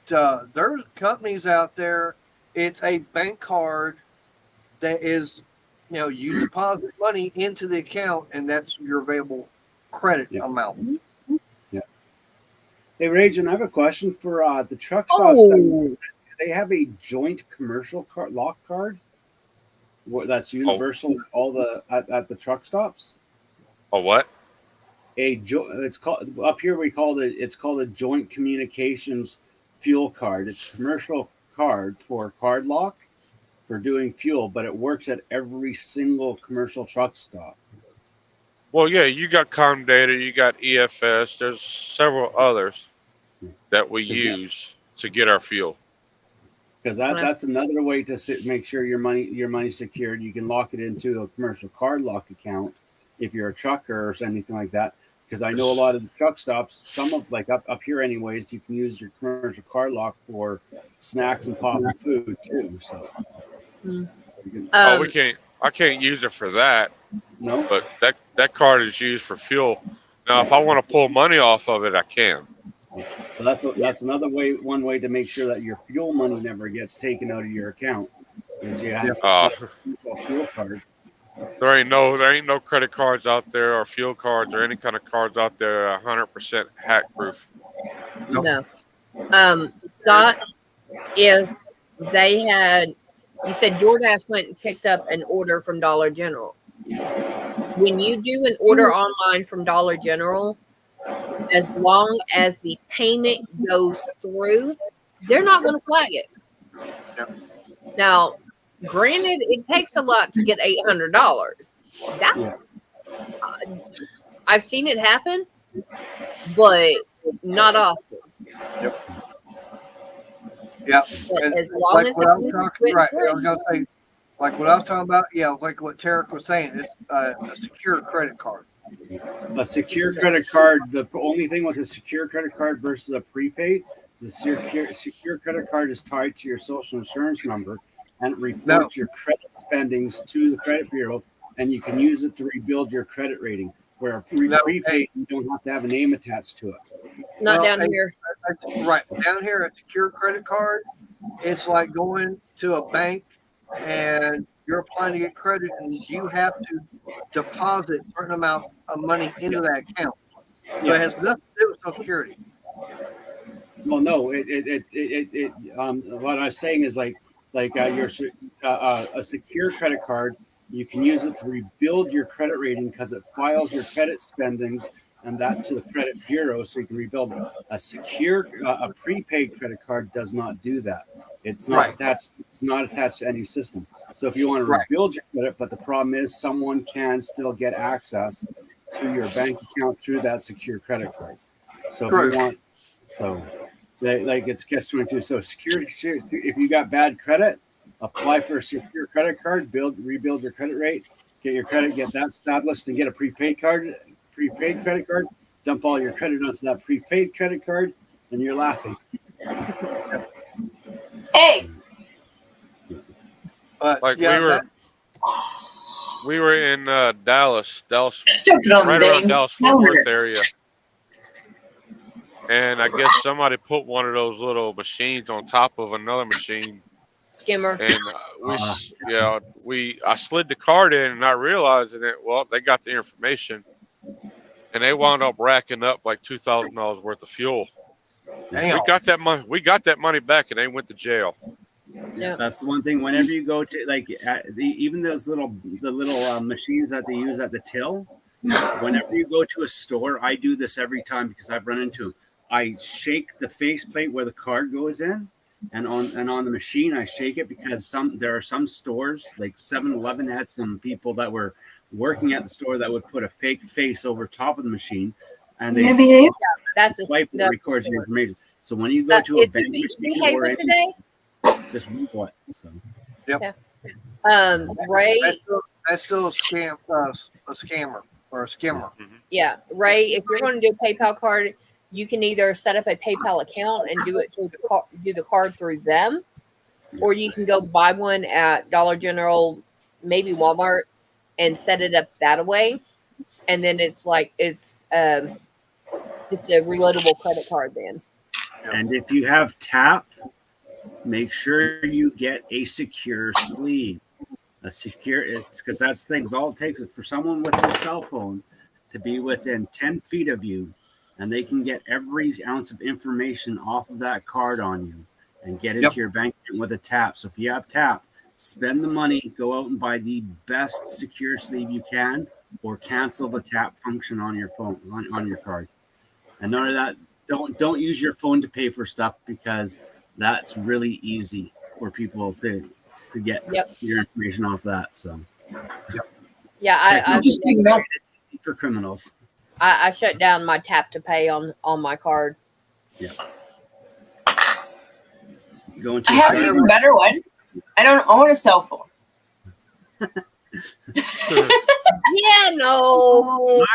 there's companies out there. It's a bank card that is, you deposit money into the account, and that's your available credit amount. Yeah. Hey, Rajan, I have a question for the truck stops. Do they have a joint commercial lock card? That's universal at the truck stops. A what? It's called up here. It's called a joint communications fuel card. It's a commercial card for card lock for doing fuel, but it works at every single commercial truck stop. Well, yeah, you got Comdata, you got EFS. There's several others that we use to get our fuel. Because that's another way to make sure your money's secured. You can lock it into a commercial card lock account if you're a trucker or anything like that. Because I know a lot of the truck stops, some of up here anyways, you can use your commercial card lock for snacks and pop and food too. So, I can't use it for that. No, but that card is used for fuel. Now, if I want to pull money off of it, I can. So that's another way. One way to make sure that your fuel money never gets taken out of your account is you have a fuel card. There ain't no credit cards out there or fuel cards or any kind of cards out there 100% hack proof. No. Scott, if they had, you said DoorDash went and picked up an order from Dollar General. When you do an order online from Dollar General, as long as the payment goes through, they're not going to flag it. Yep. Now, granted, it takes a lot to get $800. I've seen it happen, but not often. Yep. Yep. But And as long like as what I was talking, right? I through, was going to say, like what I was talking about. Yeah, like what Tarek was saying, it's a secure credit card. A secure credit card. The only thing with a secure credit card versus a prepaid, The secure credit card is tied to your social insurance number, and it reports No. your credit spendings to the credit bureau, and you can use it to rebuild your credit rating. Where a No, prepaid, you don't have to have a name attached to it. Not Well, down hey, here. Right. Down here, a secure credit card, it's like going to a bank and you're applying to get credit and you have to deposit a certain amount of money into that account. So it has nothing to do with Social Security. Well, no, what I was saying is like your a secure credit card, you can use it to rebuild your credit rating because it files your credit spendings and that to the credit bureau, so you can rebuild it. A secure, a prepaid credit card does not do that. It's not Right. attached. It's not attached to any system. So if you want to Right. rebuild your credit, but the problem is someone can still get access to your bank account through that secure credit card. So if True. you want, so like it's catch-22. So security, if you got bad credit, apply for a secure credit card, rebuild your credit rate, get your credit, get that established, and get a prepaid credit card. Dump all your credit onto that prepaid credit card, and you're laughing. Hey, But Like yeah, we were in Dallas, jumped it on right the around dang Dallas Fort calendar. Worth area, and I guess somebody put one of those little machines on top of another machine, Skimmer. and I slid the card in, and not realizing it. Well, they got the information, and they wound up racking up like $2,000 worth of fuel. damn. We got that money. We got that money back, and they went to jail. Yeah. That's the one thing. Whenever you go to even those little machines that they use at the till, whenever you go to a store, I do this every time because I've run into them. I shake the faceplate where the card goes in, and on the machine I shake it because there are some stores like 7-Eleven had some people that were working at the store that would put a fake face over top of the machine, and they That's a swipe and that's records your information. So when you go to a it's bank machine behave or with today. just move it. So Ray, That's still a scammer or a skimmer. yeah, Ray. If you're going to do a PayPal card, you can either set up a PayPal account and do it through do the card through them, or you can go buy one at Dollar General, maybe Walmart, and set it up that way. And then it's just a reloadable credit card then. and if you have tap, make sure you get a secure sleeve. It's because that's things. All it takes is for someone with a cell phone to be within 10 feet of you, and they can get every ounce of information off of that card on you and get into your bank account with a tap. So if you have tap, spend the money, go out and buy the best secure sleeve you can, or cancel the tap function on your phone on your card. And none of that. Don't use your phone to pay for stuff because that's really easy for people to get your information off that. So Yeah, I Just think about for criminals. I shut down my tap to pay on my card. Go into I have an even better one. I don't own a cell phone. Yeah, no.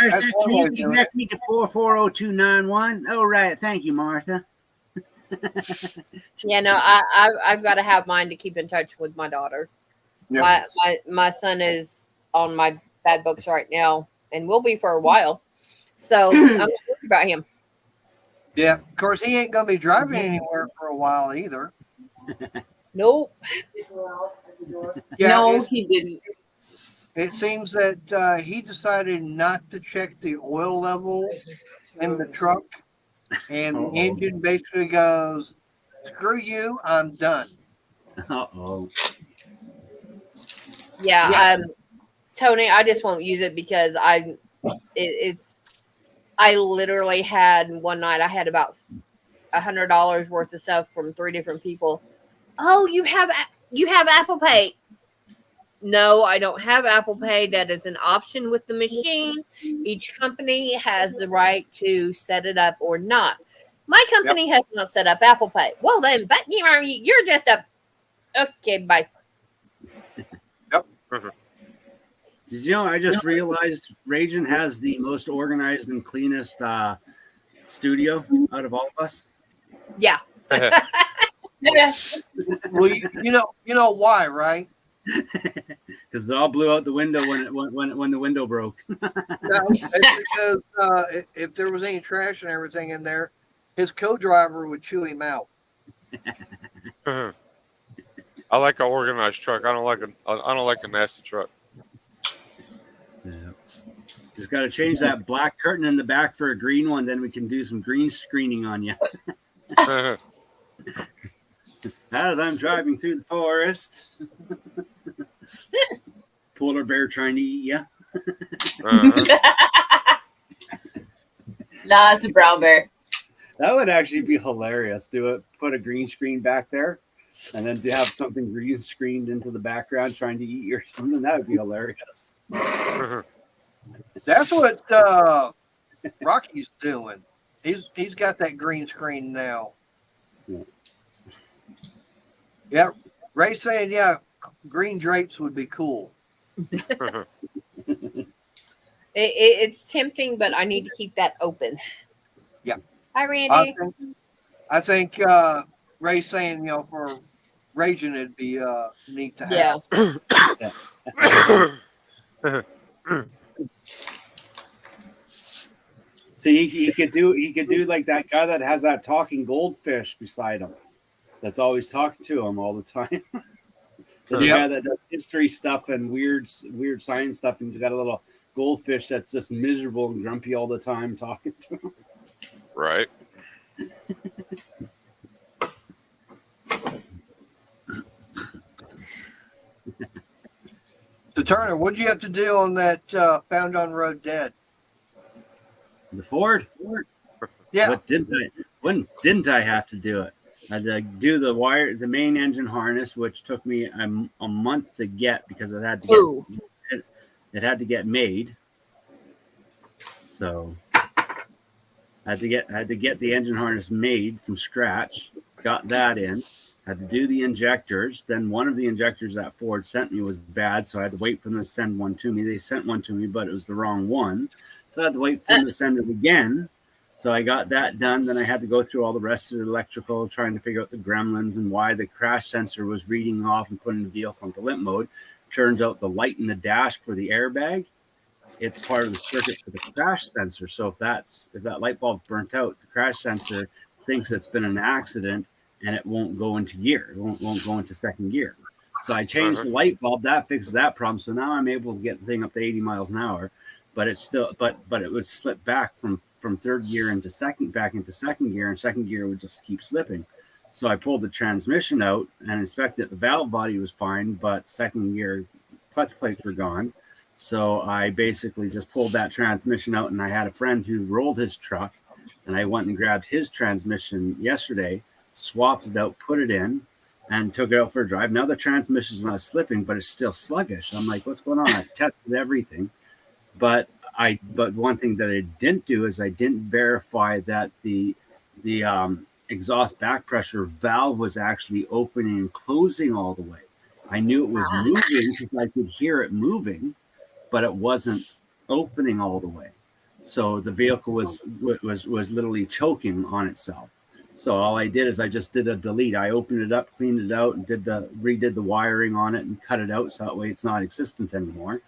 Martha, That's one can way you to do connect me to 440291? Oh, right. Thank you, Martha. Yeah, no. I've got to have mine to keep in touch with my daughter. Yeah. My son is on my bad books right now, and will be for a while. So I'm not worried about him. Yeah. Of course, he ain't gonna be driving anywhere for a while either. Nope. Yeah. No, he didn't. It seems that he decided not to check the oil level in the truck, and the engine basically goes, "Screw you, I'm done." Uh-oh. Yeah. Tony, I just won't use it because I literally had one night. I had about $100 worth of stuff from 3 different people. Oh, you have Apple Pay? No, I don't have Apple Pay. That is an option with the machine. Each company has the right to set it up or not. My company has not set up Apple Pay. Well, then you're just okay. Bye. Did you know I just realized Ragin has the most organized and cleanest studio out of all of us? Yeah, Well, you know why, right? Because they all blew out the window when the window broke. No, it's because if there was any trash and everything in there, his co-driver would chew him out. I like an organized truck. I don't like a nasty truck. Yeah. Just got to change that black curtain in the back for a green one. Then we can do some green screening on you. As I'm driving through the forest, polar bear trying to eat you. Nah, it's a brown bear. That would actually be hilarious. Put a green screen back there, and then to have something green screened into the background trying to eat you or something. That would be hilarious. That's what Rocky's doing. He's got that green screen now. Yeah, Ray's saying, yeah, green drapes would be cool. It's tempting, but I need to keep that open. Yeah. Hi, Randy. I think Ray's saying, for Raging, it'd be neat to have. Yeah. See, he could do like that guy that has that talking goldfish beside him. That's always talking to him all the time. The guy that does history stuff and weird science stuff, and he's got a little goldfish that's just miserable and grumpy all the time talking to him. Right. So Turner, what did you have to do on that Found on Road Dead? The Ford? Yeah. When didn't I have to do it? I had to do the main engine harness, which took me a month to get because it had to get made. So I had to get the engine harness made from scratch. Got that in. Had to do the injectors. Then one of the injectors that Ford sent me was bad, so I had to wait for them to send one to me. They sent one to me, but it was the wrong one, so I had to wait for them to send it again. So I got that done. Then I had to go through all the rest of the electrical, trying to figure out the gremlins and why the crash sensor was reading off and putting the vehicle into limp mode. Turns out the light in the dash for the airbag, it's part of the circuit for the crash sensor. So if that light bulb burnt out, the crash sensor thinks it's been an accident and it won't go into gear. It won't go into second gear. So I changed the light bulb. That fixes that problem. So now I'm able to get the thing up to 80 miles an hour, but it's still, but it was slipped back from third gear back into second gear, and second gear would just keep slipping. So I pulled the transmission out and inspected. The valve body was fine, but second gear clutch plates were gone. So I basically just pulled that transmission out, and I had a friend who rolled his truck, and I went and grabbed his transmission yesterday, swapped it out, put it in, and took it out for a drive. Now the transmission's not slipping, but it's still sluggish. I'm like, what's going on? I've tested everything, but one thing that I didn't do is I didn't verify that the exhaust back pressure valve was actually opening and closing all the way. I knew it was moving because I could hear it moving, but it wasn't opening all the way. So the vehicle was literally choking on itself. So all I did is I just did a delete. I opened it up, cleaned it out, and redid the wiring on it and cut it out so that way it's not existent anymore,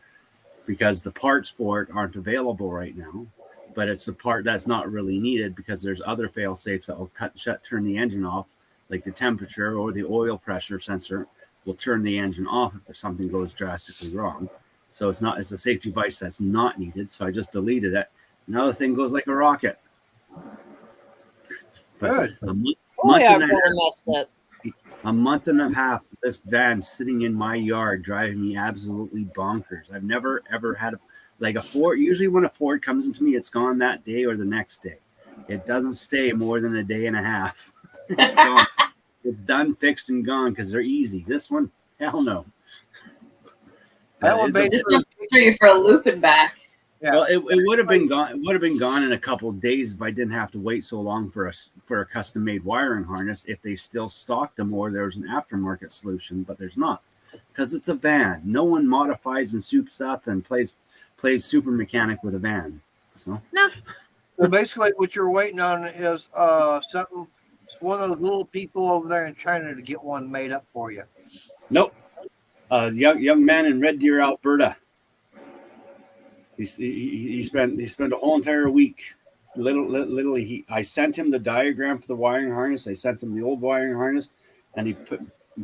because the parts for it aren't available right now. But it's a part that's not really needed because there's other fail safes that will turn the engine off, like the temperature or the oil pressure sensor will turn the engine off if something goes drastically wrong. So it's a safety device that's not needed. So I just deleted it. Now the thing goes like a rocket. Good. A month and a half, this van sitting in my yard driving me absolutely bonkers. I've never ever had a Ford. Usually when a Ford comes into me, it's gone that day or the next day. It doesn't stay more than a day and a half. It's gone. It's done, fixed, and gone because they're easy. This one, hell no. That would be This one's for you for a loop and back. Yeah. Well, it would have been gone. It would have been gone in a couple of days if I didn't have to wait so long for a custom-made wiring harness. If they still stocked them, or there was an aftermarket solution, but there's not, because it's a van. No one modifies and soups up and plays super mechanic with a van. So No. So basically, what you're waiting on is something one of those little people over there in China to get one made up for you? Nope. Young man in Red Deer, Alberta. He spent a whole entire week. Literally, I sent him the diagram for the wiring harness. I sent him the old wiring harness, and he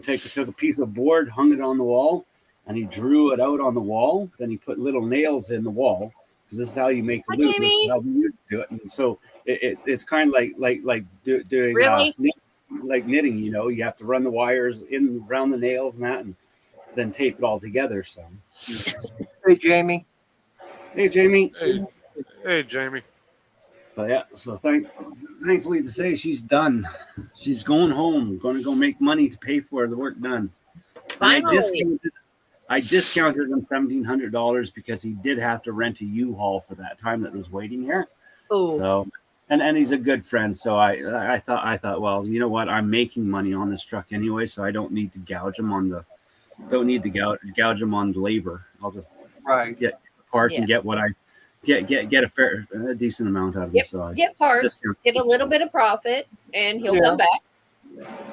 took a piece of board, hung it on the wall, and he drew it out on the wall. Then he put little nails in the wall, because this is how you make a loop. This is how we used to do it. And so it's kind of like doing Really? like knitting. You know, you have to run the wires in around the nails and that, and then tape it all together. So, Hey, Jamie. hey, Jamie. Hey, Jamie. But yeah, so thankfully to say she's done. She's going home, going to go make money to pay for the work done. Finally. I discounted him $1,700 because he did have to rent a U-Haul for that time that was waiting here. Oh, So, and he's a good friend. So I thought, well, you know what? I'm making money on this truck anyway, so I don't need to gouge him on gouge him on labor. I'll just Right. get parts Yeah. and get what I get a decent amount out of him. Yep. So I get parts, discount. get a little bit of profit, and he'll Yeah. come back.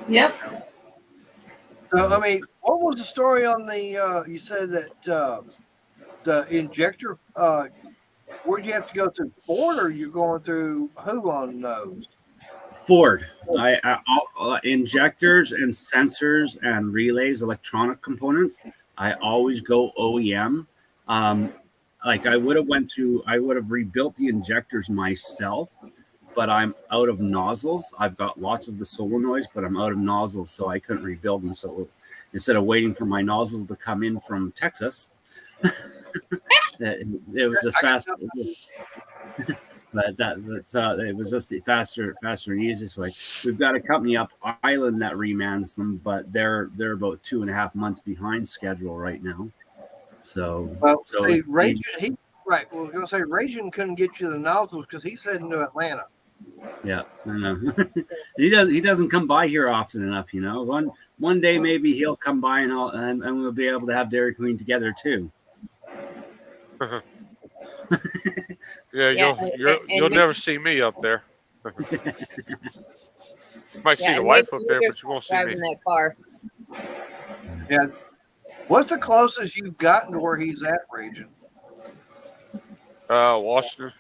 Yep. So, I mean, what was the story on the, you said that the injector, where'd you have to go through Ford, or you're going through who on those? Ford. Injectors and sensors and relays, electronic components. I always go OEM. Like I would have rebuilt the injectors myself, but I'm out of nozzles. I've got lots of the solenoids, but I'm out of nozzles, so I couldn't rebuild them. So instead of waiting for my nozzles to come in from Texas, it was just fast. But it was just the faster and easiest way. We've got a company up island that remans them, but they're about 2.5 months behind schedule right now. So Well, so see, Ragin, right. Well, I was going to say, Ragin couldn't get you the nozzles because he's heading to Atlanta. yeah, I know. He doesn't come by here often enough, you know. One day maybe he'll come by and we'll be able to have Dairy Queen together too. Yeah, Yeah, you'll never see me up there. Might see Yeah, the and wife maybe up there, you're but you won't see me. driving that far. Yeah. What's the closest you've gotten to where he's at, Ragin? Washington.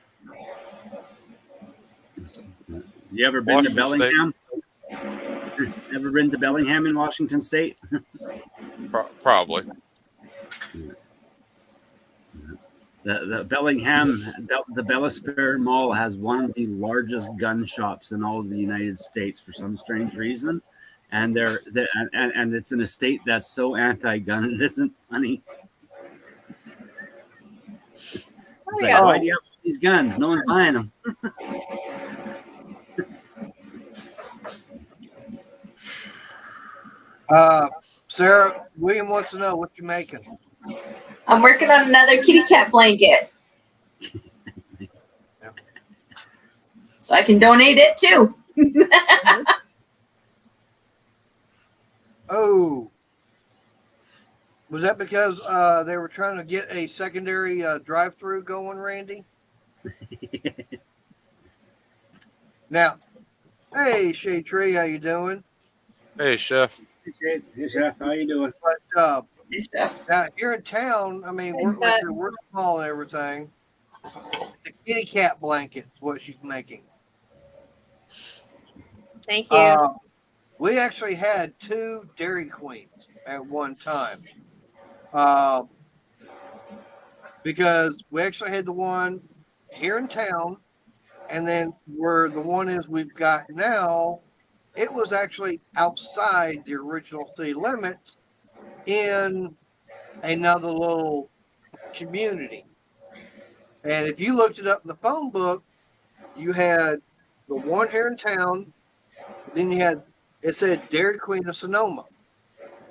You ever been to Washington Bellingham? Ever been to Bellingham in Washington State? Probably. The Bellingham, the Bellis Fair Mall has one of the largest gun shops in all of the United States for some strange reason, and and it's an estate that's so anti-gun it isn't funny. It's like, yeah. why do you have these guns? No one's buying them. Sarah, William wants to know what you're making. I'm working on another kitty cat blanket. So I can donate it too. Oh, was that because they were trying to get a secondary drive-through going, Randy? Now, hey, Shade Tree, how you doing? Hey, Chef. Hey, Chef, how you doing? But now here in town, I mean, we're small and everything. The kitty cat blanket is what she's making. Thank you. We actually had 2 Dairy Queens at one time. Because we actually had the one here in town, and then where the one is we've got now, it was actually outside the original city limits in another little community. And if you looked it up in the phone book, you had the one here in town, then you had, it said Dairy Queen of Sonoma,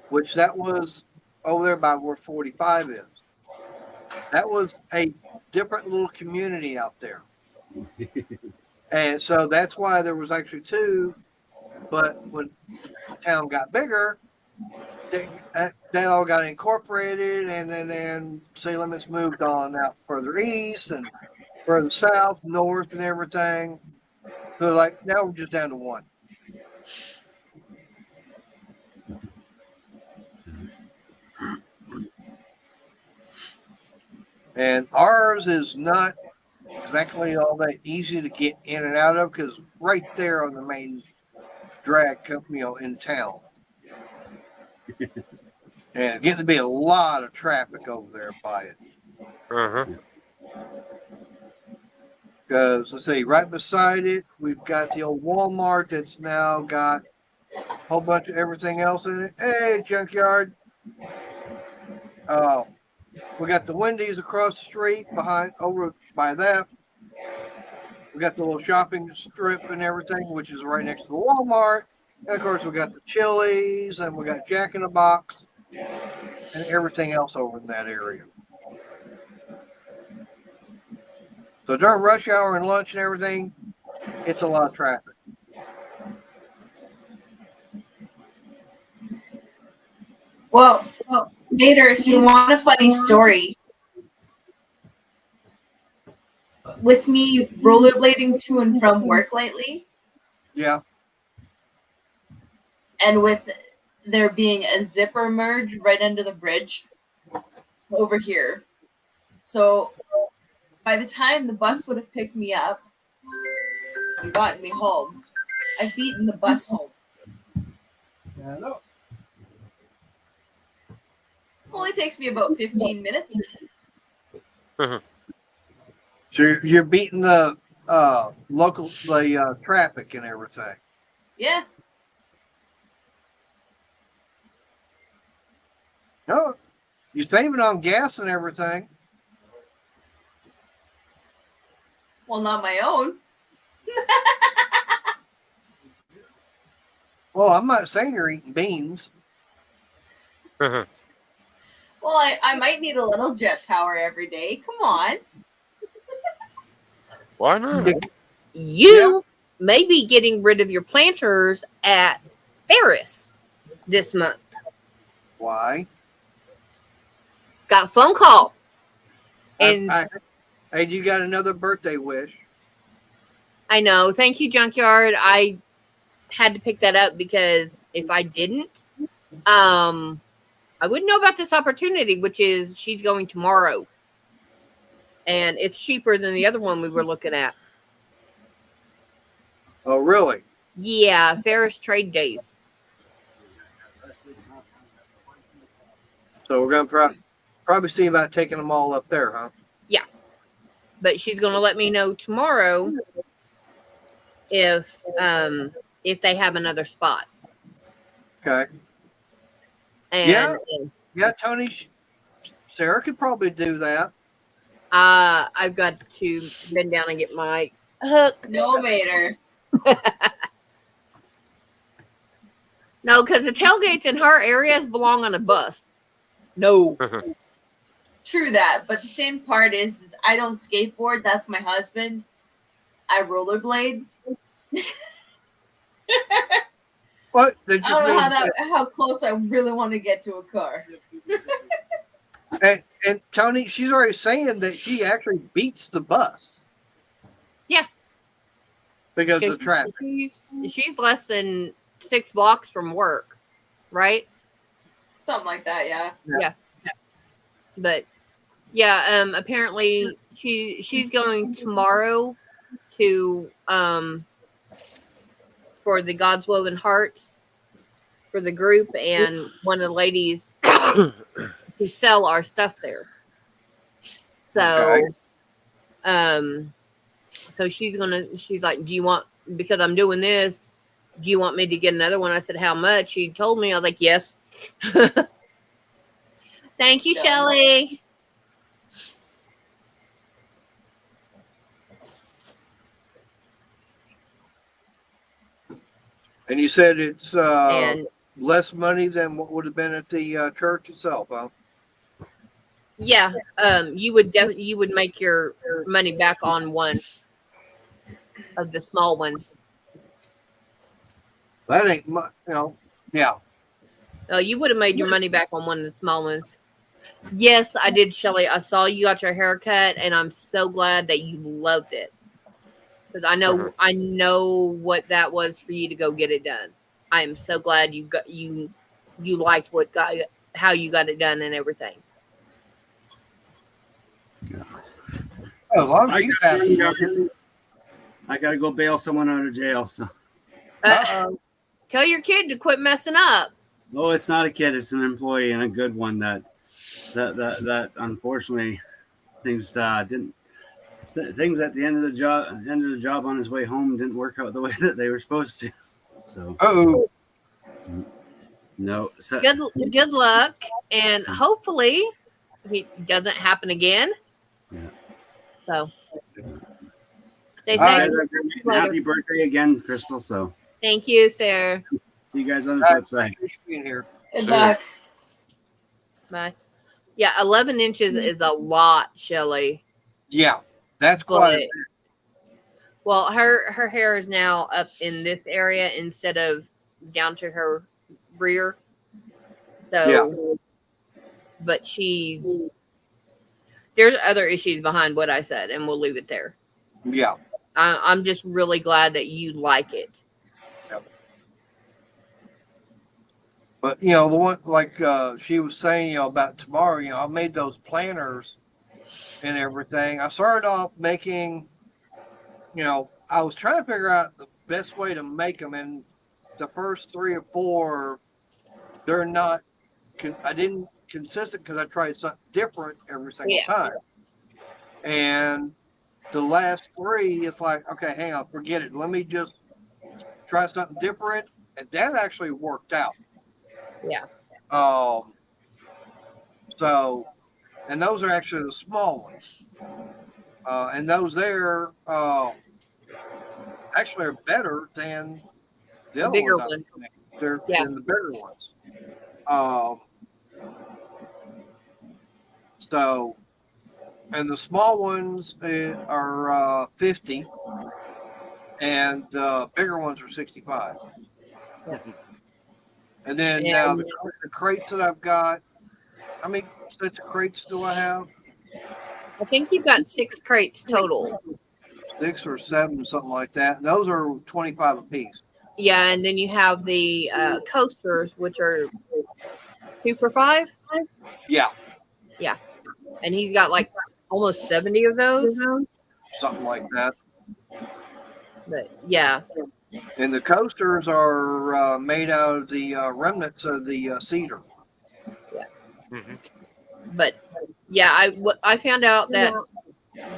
which that was over there by where 45 is. That was a different little community out there. And so that's why there was actually 2. But when the town got bigger, they all got incorporated, and then city limits moved on out further east and further south, north, and everything. So like now we're just down to 1. And ours is not exactly all that easy to get in and out of because right there on the main drag company in town. And getting to be a lot of traffic over there by it. Mm-hmm. Because let's see, right beside it, we've got the old Walmart that's now got a whole bunch of everything else in it. Hey, junkyard. We got the Wendy's across the street over by that. We got the little shopping strip and everything, which is right next to the Walmart. And of course, we got the Chili's and we got Jack in the Box and everything else over in that area. So during rush hour and lunch and everything, it's a lot of traffic. Well, later, if you want a funny story, with me rollerblading to and from work lately, Yeah. and with there being a zipper merge right under the bridge over here. So by the time the bus would have picked me up and gotten me home, I've beaten the bus home. Hello. Only takes me about 15 minutes. So you're beating the traffic and everything. Yeah. No, you're saving on gas and everything. Well, not my own. Well, I'm not saying you're eating beans. Well, I might need a little jet power every day. Come on. Why not? You may be getting rid of your planters at Ferris this month. Why? Got a phone call. And Hey, you got another birthday wish. I know. Thank you, Junkyard. I had to pick that up because if I didn't, I wouldn't know about this opportunity, which is she's going tomorrow. And it's cheaper than the other one we were looking at. Oh, really? Yeah, Ferris Trade Days. So we're going to probably see about taking them all up there, huh? But she's going to let me know tomorrow if they have another spot. Okay. And Yeah, Tony, Sarah could probably do that. I've got to bend down and get my hook. No, Mater. No, because the tailgates in her areas belong on a bus. No. True that, but the same part is I don't skateboard. That's my husband. I rollerblade. What? I don't know how close I really want to get to a car. And Tony, she's already saying that she actually beats the bus. Yeah. Because of traffic. She's less than 6 blocks from work, right? Something like that, yeah. But yeah, apparently she's going tomorrow to for the God's Woven Hearts for the group, and one of the ladies who sell our stuff there. So so she's like, do you want, because I'm doing this, do you want me to get another one? I said, how much? She told me. I was like, yes. Thank you, Shelly. And you said it's And less money than what would have been at the church itself, huh? yeah, you would make your money back on one of the small ones. That ain't much, yeah. You would have made your money back on one of the small ones. Yes, I did, Shelly. I saw you got your hair cut, and I'm so glad that you loved it. Because I know what that was for you to go get it done. I am so glad you liked how you got it done and everything. As long as I she's gotta happy. run, guys. I gotta go bail someone out of jail. So, Uh-oh. Tell your kid to quit messing up. no, it's not a kid; it's an employee and a good one. That unfortunately things didn't. Things at the end of the job on his way home didn't work out the way that they were supposed to. So, Uh-oh. no. So, Good luck, and hopefully it doesn't happen again. Yeah. So stay All safe. right. happy birthday again, Crystal. So, Thank you, Sarah. see you guys on the flip side. Thanks for being here. Good See ya. luck. Bye. Yeah, 11 inches is a lot, Shelly. Yeah, that's But, quite. well, her hair is now up in this area instead of down to her rear. So, but there's other issues behind what I said, and we'll leave it there. Yeah. I'm just really glad that you like it. But the one like she was saying, about tomorrow, I made those planners and everything. I started off making, I was trying to figure out the best way to make them, and the first 3 or 4, they're not. I didn't consistent because I tried something different every single time, and the last 3, it's like, okay, hang on, forget it. Let me just try something different, and that actually worked out. Yeah. So, and those are actually the small ones. And those there actually are better than the other bigger ones. ones. They're than the bigger ones. So, and the small ones are 50, and the bigger ones are 65. Yeah. And then now the crates that I've got, how many sets of crates do I have? I think you've got 6 crates total. 6 or 7, something like that. And those are 25 apiece. Yeah, and then you have the coasters, which are 2 for $5. Yeah, And he's got like almost 70 of those. something like that. But yeah, And the coasters are made out of the remnants of the cedar. but yeah, I found out that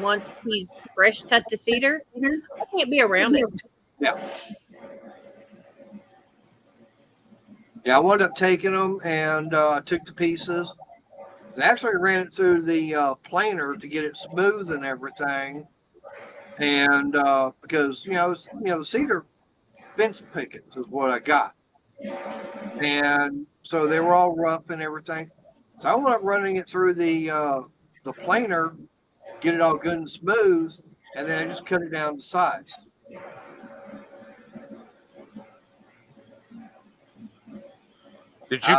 once he's fresh cut the cedar, I can't be around it. Yeah, I wound up taking them, and I took the pieces and actually ran it through the planer to get it smooth and everything. And because the cedar fence pickets is what I got, and so they were all rough and everything. So I wound up running it through the planer, get it all good and smooth, and then I just cut it down to size. Did you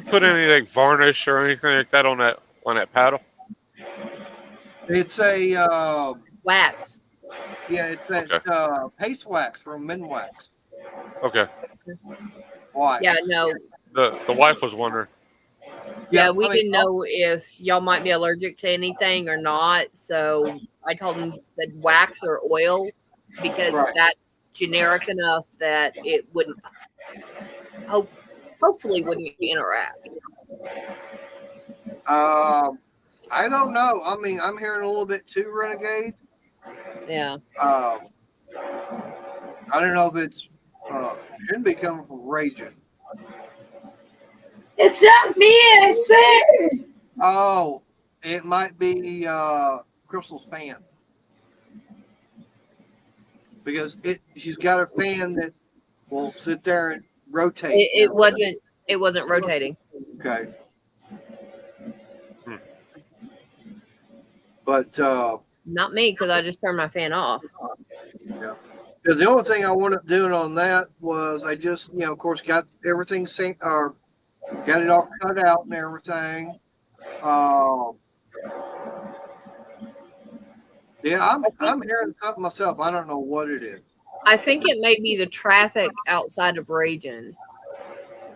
put any like varnish or anything like that on that paddle? It's a Wax. it's that paste wax from Minwax. Okay. Why? Yeah, no. The wife was wondering. Yeah, we I mean, didn't know if y'all might be allergic to anything or not. So I told him, said wax or oil, because Right. that's generic enough that it wouldn't, hopefully wouldn't interact. I don't know. I mean, I'm hearing a little bit too, Renegade. Yeah. I don't know if it's shouldn't be coming from Raging. It's not me, I swear. Oh, it might be Crystal's fan, because she's got a fan that will sit there and rotate. It wasn't rotating. Okay. But Not me, because I just turned my fan off. yeah, because the only thing I wound up doing on that was I just, of course, got everything synced, or got it all cut out and everything. Yeah, I'm hearing something myself. I don't know what it is. I think it may be the traffic outside of Raging.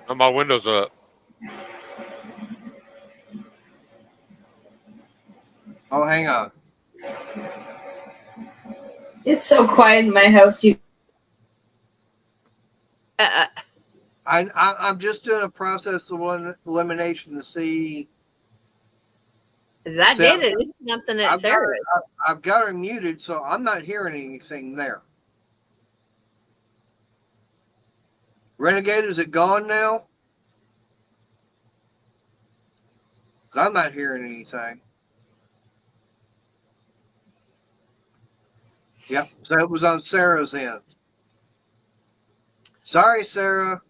And my window's up. Oh, hang on. It's so quiet in my house. You I'm just doing a process of elimination to see. that Sarah, did it. It's something that I've got, Sarah. her, I've got her muted, so I'm not hearing anything there. Renegade, is it gone now? 'Cause I'm not hearing anything. Yep, so it was on Sarah's end. Sorry, Sarah.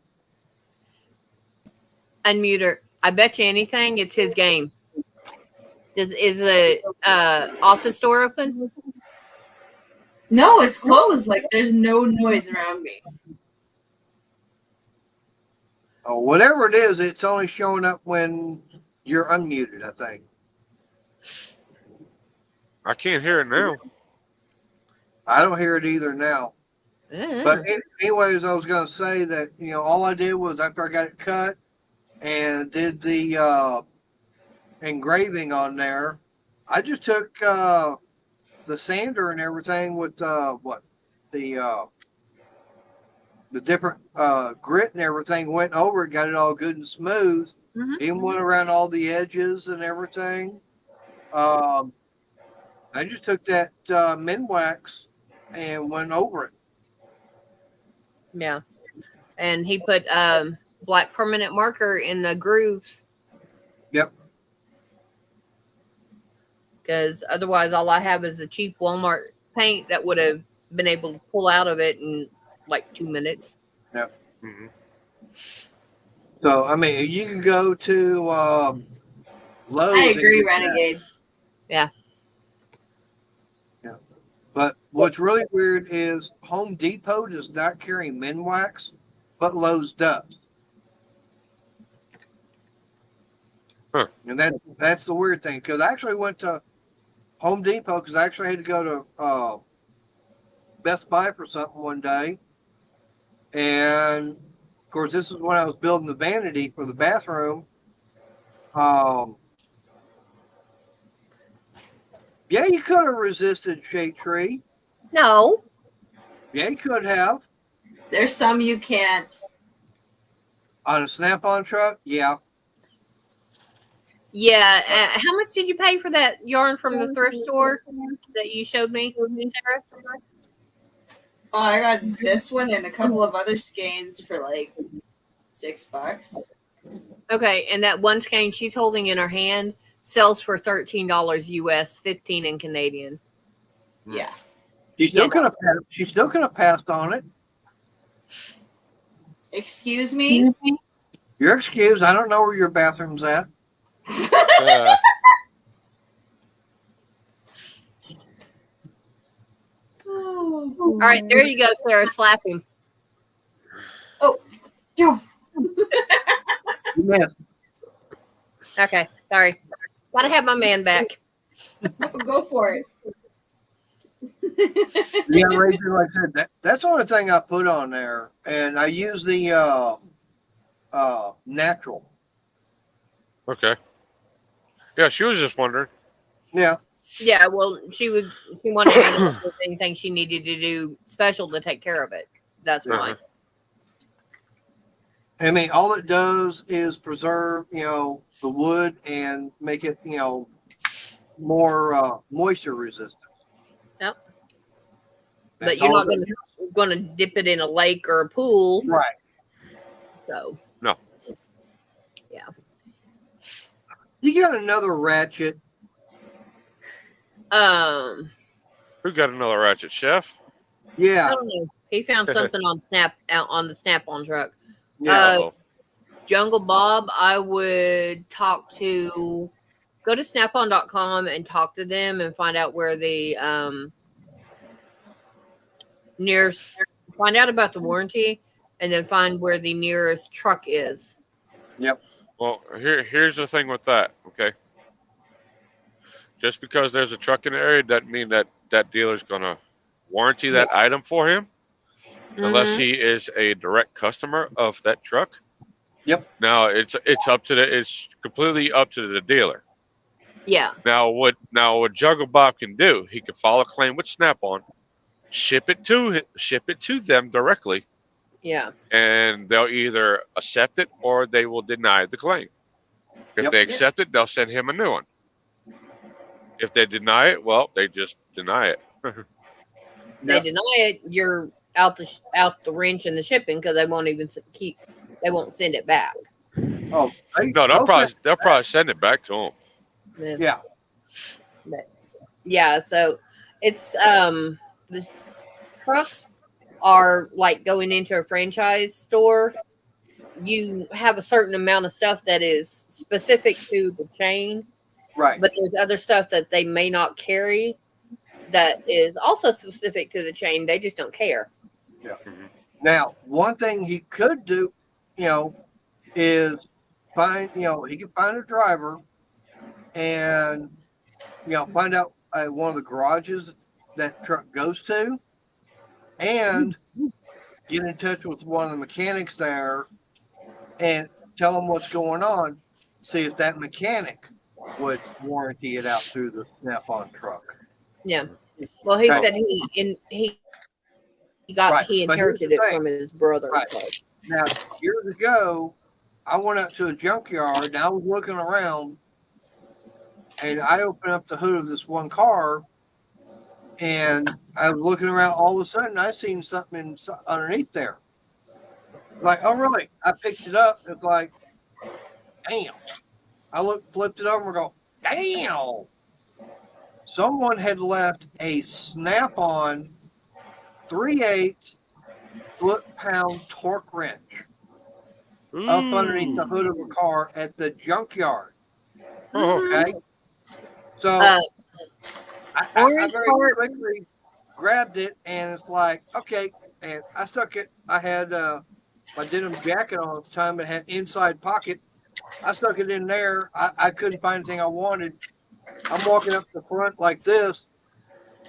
Unmute her. I bet you anything, it's his game. Is the office door open? No, it's closed. Like there's no noise around me. Oh, whatever it is, it's only showing up when you're unmuted, I think. I can't hear it now. I don't hear it either now. Uh-uh. But anyways, I was going to say that, all I did was after I got it cut and did the engraving on there, I just took the sander and everything with the different grit and everything, went over it, got it all good and smooth. Mhm. Even went around all the edges and everything. I just took that Minwax and went over it. Yeah. And he put black permanent marker in the grooves. Yep. Because otherwise, all I have is a cheap Walmart paint that would have been able to pull out of it in like 2 minutes. Mhm. So, I mean, you can go to Lowe's. I and agree, get that. Renegade. But what's really weird is Home Depot does not carry Minwax, but Lowe's does. Huh. And that's the weird thing, because I actually went to Home Depot because I actually had to go to Best Buy for something one day. And of course, this is when I was building the vanity for the bathroom. Yeah, you could have resisted Shade Tree. No. Yeah, you could have. There's some you can't. On a Snap-on truck? Yeah. Yeah. How much did you pay for that yarn from the thrift store that you showed me, Sarah? Oh, I got this one and a couple of other skeins for like $6. Okay. And that one skein she's holding in her hand sells for $13 US, 15 in Canadian. Yeah. She's still Yes. could have passed on it. Excuse me? You're excused. I don't know where your bathroom's at. All right. There you go, Sarah. Slap him. You missed. Okay. Sorry. Gotta have my man back. Go for it. Yeah, Rachel, like I said, that's the only thing I put on there. And I use the natural. Okay. Yeah, she was just wondering. Yeah. Yeah. Well, she wanted to know if there was anything she needed to do special to take care of it. That's why. I mean, all it does is preserve, the wood and make it, more moisture resistant. Yep. That's But you're all not it going to dip it in a lake or a pool. does. Right. So. No. Yeah. You got another ratchet. Who got another ratchet, Chef? I Yeah. don't know. He found something on the Snap-on truck. Yeah. Uh-oh. Jungle Bob, I would talk to. Go to snapon.com and talk to them and find out where the nearest. Find out about the warranty and then find where the nearest truck is. Yep. Well, here's the thing with that, okay? Just because there's a truck in the area doesn't mean that dealer's going to warranty that item for him unless Mhm. he is a direct customer of that truck. Yep. Now, it's completely up to the dealer. Yeah. Now what Jungle Bob can do, he can file a claim with Snap-on, ship it to them directly, Yeah. and they'll either accept it or they will deny the claim. If Yep. they accept it, they'll send him a new one. If they deny it, well, they just deny it. They Yep. deny it, you're out the wrench and the shipping because they won't even they won't send it back. Oh, No, they'll probably send it back to him. Yeah. Yeah, so it's the trucks are like going into a franchise store. You have a certain amount of stuff that is specific to the chain, Right. but there's other stuff that they may not carry that is also specific to the chain. They just don't care. Now, one thing he could do, is find, he could find a driver and, find out one of the garages that truck goes to and get in touch with one of the mechanics there and tell them what's going on. See if that mechanic would warranty it out through the Snap-on truck. Yeah. Well, he Right. said he Right. he But here's inherited the it thing. from his brother. Right. So. Now, years ago, I went up to a junkyard and I was looking around and I opened up the hood of this one car and I was looking around. All of a sudden, I seen something underneath there. Like, oh, really? I picked it up. It's like, damn. I flipped it over and go, damn. Someone had left a Snap-on 3/8 foot-pound torque wrench up underneath the hood of a car at the junkyard. Okay. So I Orange very part- quickly grabbed it and it's like, okay. And I stuck it. I had my denim jacket on at the time. It had inside pocket. I stuck it in there. I couldn't find anything I wanted. I'm walking up the front like this.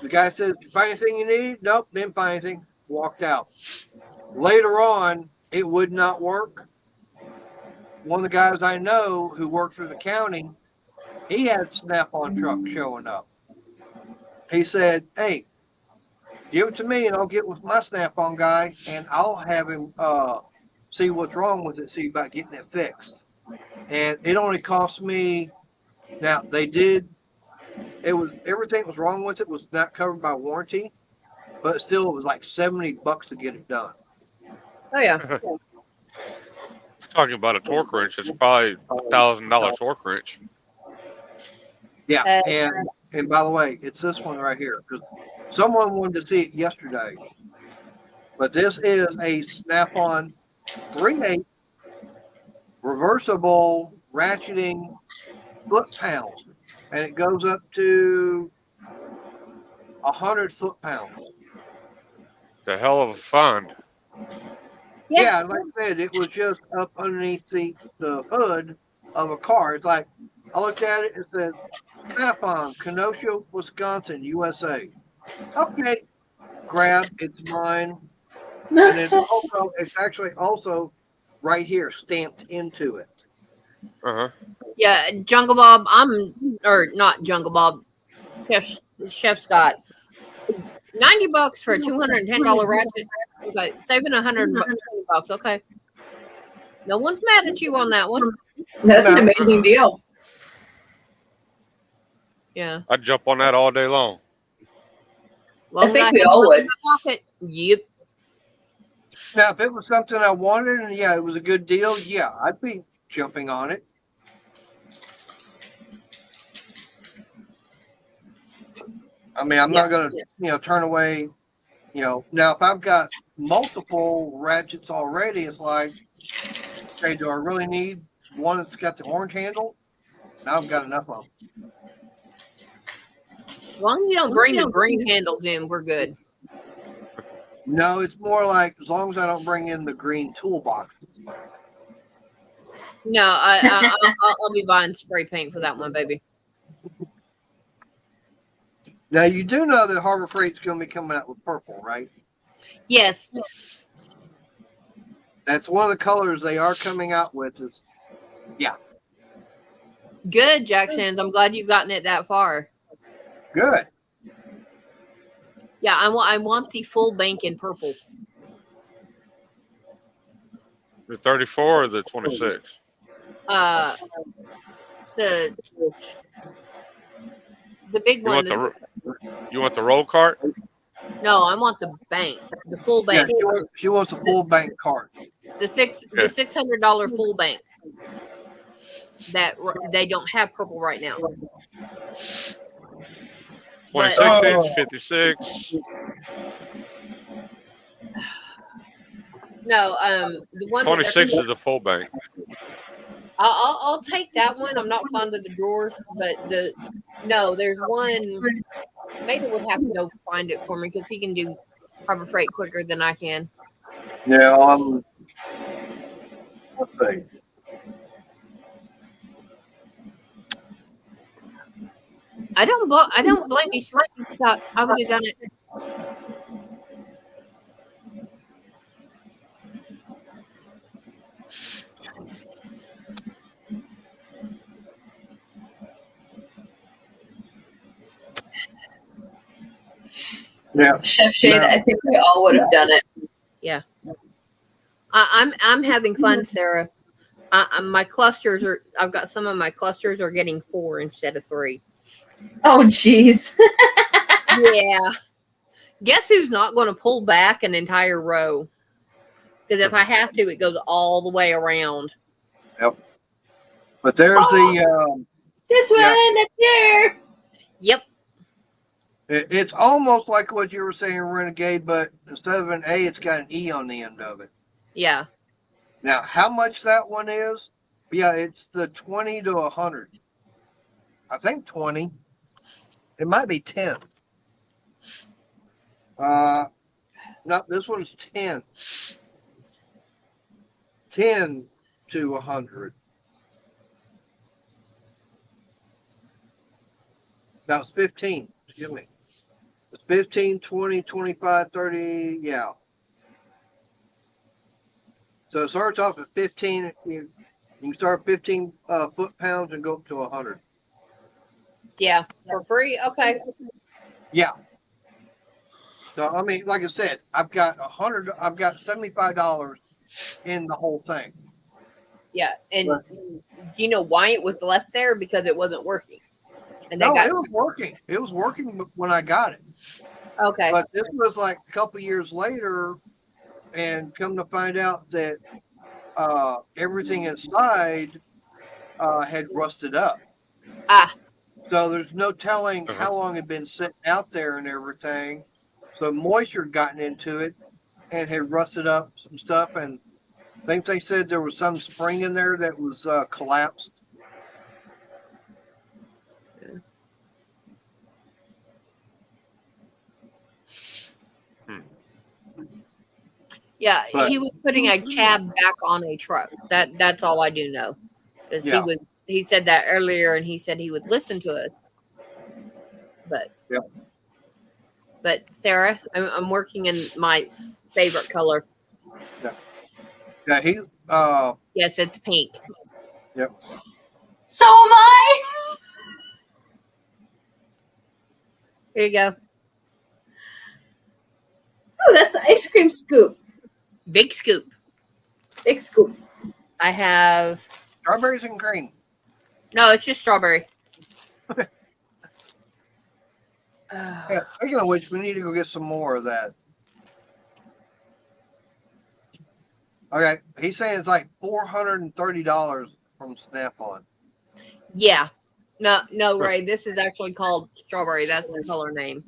The guy says, "Did you find anything you need?" Nope, didn't find anything. Walked out. Later on, it would not work. One of the guys I know who worked for the county, he had Snap-on truck showing up. He said, "Hey, give it to me and I'll get with my Snap-on guy and I'll have him see what's wrong with it, see about getting it fixed." And it only cost me, now they did, everything that was wrong with it was not covered by warranty, but still it was like $70 to get it done. Oh yeah. Talking about a torque wrench, it's probably $1,000 torque wrench. Yeah, and by the way, it's this one right here because someone wanted to see it yesterday. But this is a Snap-on 3/8 reversible ratcheting foot-pound, and it goes up to 100 foot-pounds. The hell of a find. Yeah, like I said, it was just up underneath the hood of a car. It's like, I looked at it, it said, Snap-on, Kenosha, Wisconsin, USA. Okay, grab, it's mine. And then also, it's actually also right here, stamped into it. Uh-huh. Yeah, Jungle Bob, or not Jungle Bob, Chef Scott. $90 for a $210 ratchet. Okay, saving $120. Okay. No one's mad at you on that one. That's an amazing deal. Yeah. I'd jump on that all day long. Long think as we have all money would. in my pocket. Yep. Now, if it was something I wanted and yeah, it was a good deal, yeah, I'd be jumping on it. I mean, I'm not going to, turn away, now if I've got multiple ratchets already, it's like, okay, do I really need one that's got the orange handle? Now I've got enough of them. As long as you don't bring the green handles in, we're good. No, it's more like as long as I don't bring in the green toolbox. No, I'll be buying spray paint for that one, baby. Now, you do know that Harbor Freight's going to be coming out with purple, right? Yes. That's one of the colors they are coming out with. Good, Jackson. I'm glad you've gotten it that far. Good. Yeah, I want the full bank in purple. The 34 or the 26? The big You one. want you want the roll cart? No, I want the bank, the full Yeah, bank. she wants a full bank card. The Okay. $600 full bank that they don't have purple right now. 26 But- inch, 56. No, the one that 26 is the full bank. I'll take that one. I'm not fond of the drawers, but there's one. Maybe would have to go find it for me because he can do Harbor Freight quicker than I can. Yeah, let's see. I don't blame you. Scott. I would have done it. Yeah. Chef Shane, No. I think we all would have done it. I'm having fun, Sarah. My clusters are. I've got some of my clusters are getting 4 instead of 3. Oh, jeez. Yeah. Guess who's not going to pull back an entire row? Because if I have to, it goes all the way around. But there's the This Yeah. one up here. Yep. it's almost like what you were saying, Renegade, but instead of an A, it's got an E on the end of it. Yeah. Now, how much that one is? Yeah, it's the 20 to 100. I think 20. It might be 10. No, this one's 10. 10 to 100. That was 15. Excuse me. It's 15, 20, 25, 30. Yeah. So it starts off at 15. You can start 15 foot-pounds and go up to 100. Yeah. For free? Okay. Yeah. So, I mean, like I said, I've got $75 in the whole thing. Yeah. And do you know why it was left there? Because it wasn't working. And No, it was working. It was working when I got it. okay. But this was like a couple years later, and come to find out that everything inside had rusted up. Ah. So there's no telling how long it had been sitting out there and everything. So moisture had gotten into it and had rusted up some stuff. And I think they said there was some spring in there that was collapsed. Yeah, But- he was putting a cab back on a truck. That's all I do know. Because Yeah. he said that earlier, and he said he would listen to us. But Yep. But Sarah, I'm working in my favorite color. Yeah, he Yes, it's pink. So am I. Here you go. Oh, that's the ice cream scoop. Big scoop. Big scoop. I have strawberries and cream. no, it's just strawberry. Yeah, speaking of which, we need to go get some more of that. Okay, he's saying it's like $430 from Snap-on. Yeah. No, Ray. This is actually called strawberry. That's the color name.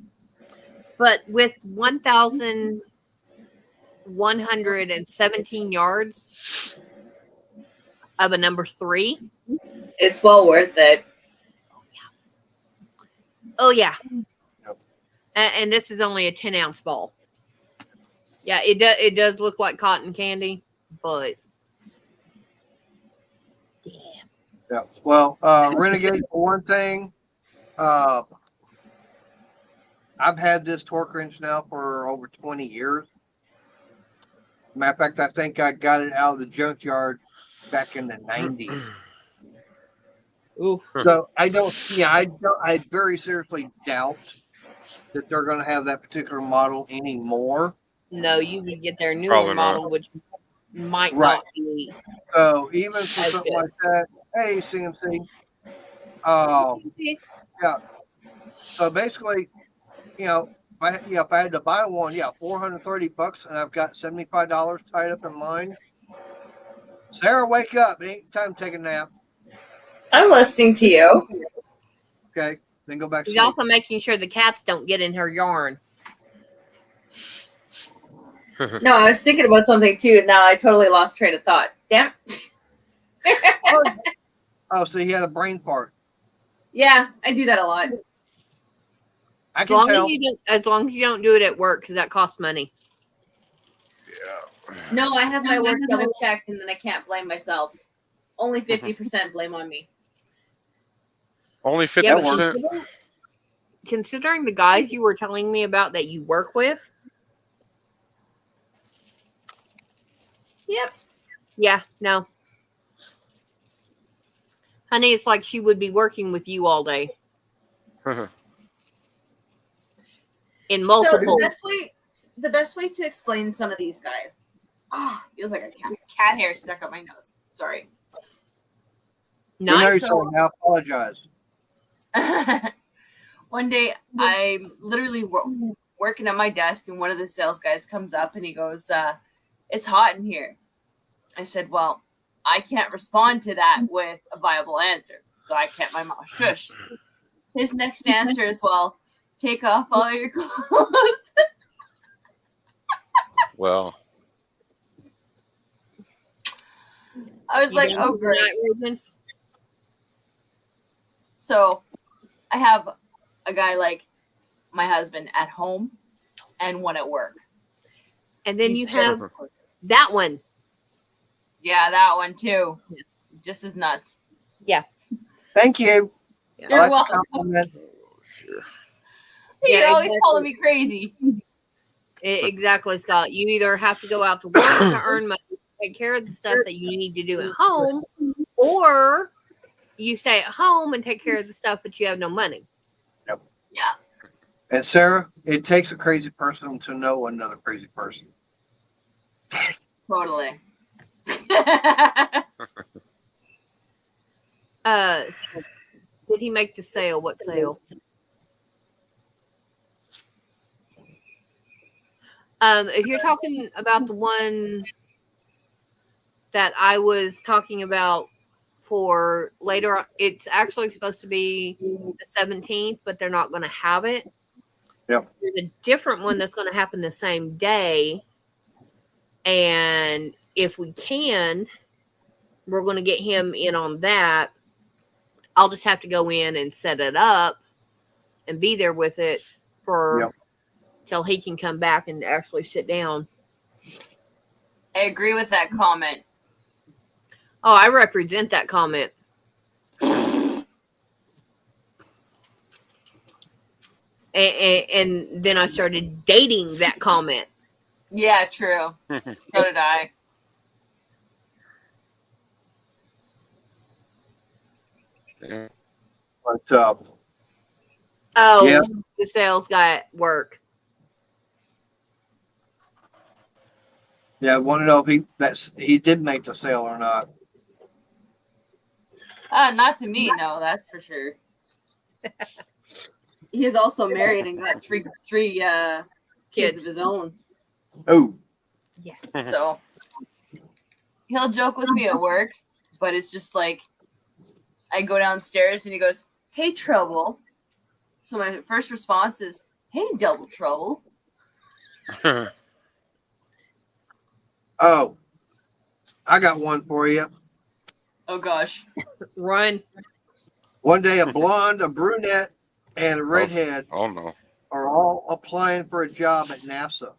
But with 1,117 yards of a number 3. It's well worth it. Oh yeah. Yep. And this is only a 10-ounce ball. Yeah, it does look like cotton candy, but Yeah. Well, Renegade, for one thing, I've had this torque wrench now for over 20 years. Matter of fact, I think I got it out of the junkyard back in the 90s. Oof. So I very seriously doubt that they're going to have that particular model anymore. No, you would get their newer Probably not. model, which might Right. not be. So even for That's something good. like that, hey CMC, yeah. So basically, if I had to buy one, $430, and I've got $75 tied up in mine. Sarah, wake up! It ain't time to take a nap. I'm listening to you. Okay, then go back to He's sleep. also making sure the cats don't get in her yarn. No, I was thinking about something too, and now I totally lost train of thought. Damn. Oh, so he had a brain fart. Yeah, I do that a lot. I As can long tell. as long as you don't do it at work, because that costs money. Yeah. No, I have my work double checked, and then I can't blame myself. Only 50% blame on me. Only Yeah, 50%. but considering the guys you were telling me about that you work with, Yep. yeah, no. Honey, it's like she would be working with you all day. In multiple. So the best way to explain some of these guys. Feels like a cat hair stuck up my nose. Sorry. We know Nice. you're sorry. Now apologize. One day, I'm literally working at my desk, and one of the sales guys comes up and he goes, "It's hot in here." I said, "Well, I can't respond to that with a viable answer, so I kept my mouth shushed." His next answer is, "Well, take off all your clothes." Well, I was You like, done "Oh, for the great." night, Raven? So I have a guy like my husband at home and one at work. And then He's you have just- that one. yeah, that one too. Just as nuts. Thank you. Yeah. I You're like the welcome. compliment. You're Yeah, always exactly. calling me crazy. Exactly, Scott. You either have to go out to work to earn money, take care of the stuff that you need to do at home, or you stay at home and take care of the stuff but you have no money. And Sarah, it takes a crazy person to know another crazy person. Totally. Did he make the sale? What sale? If you're talking about the one that I was talking about for later, it's actually supposed to be the 17th, but they're not going to have it. Yep. There's a different one that's going to happen the same day. And if we can, we're going to get him in on that. I'll just have to go in and set it up and be there with it for till he can come back and actually sit down. I agree with that comment. Oh, I represent that comment. And then I started dating that comment. Yeah, true. So did I. yeah. But Oh, Yeah. the sales guy at work. I want to know if he did make the sale or not. Not to me, no, that's for sure. He's also married and got three kids of his own. Oh, Yeah. So he'll joke with me at work, but it's just like I go downstairs and he goes, "Hey, Trouble." So my first response is, "Hey, Double Trouble." oh, I got one for you. Oh gosh. Run. One day, a blonde, a brunette, and a redhead Oh no. are all applying for a job at NASA.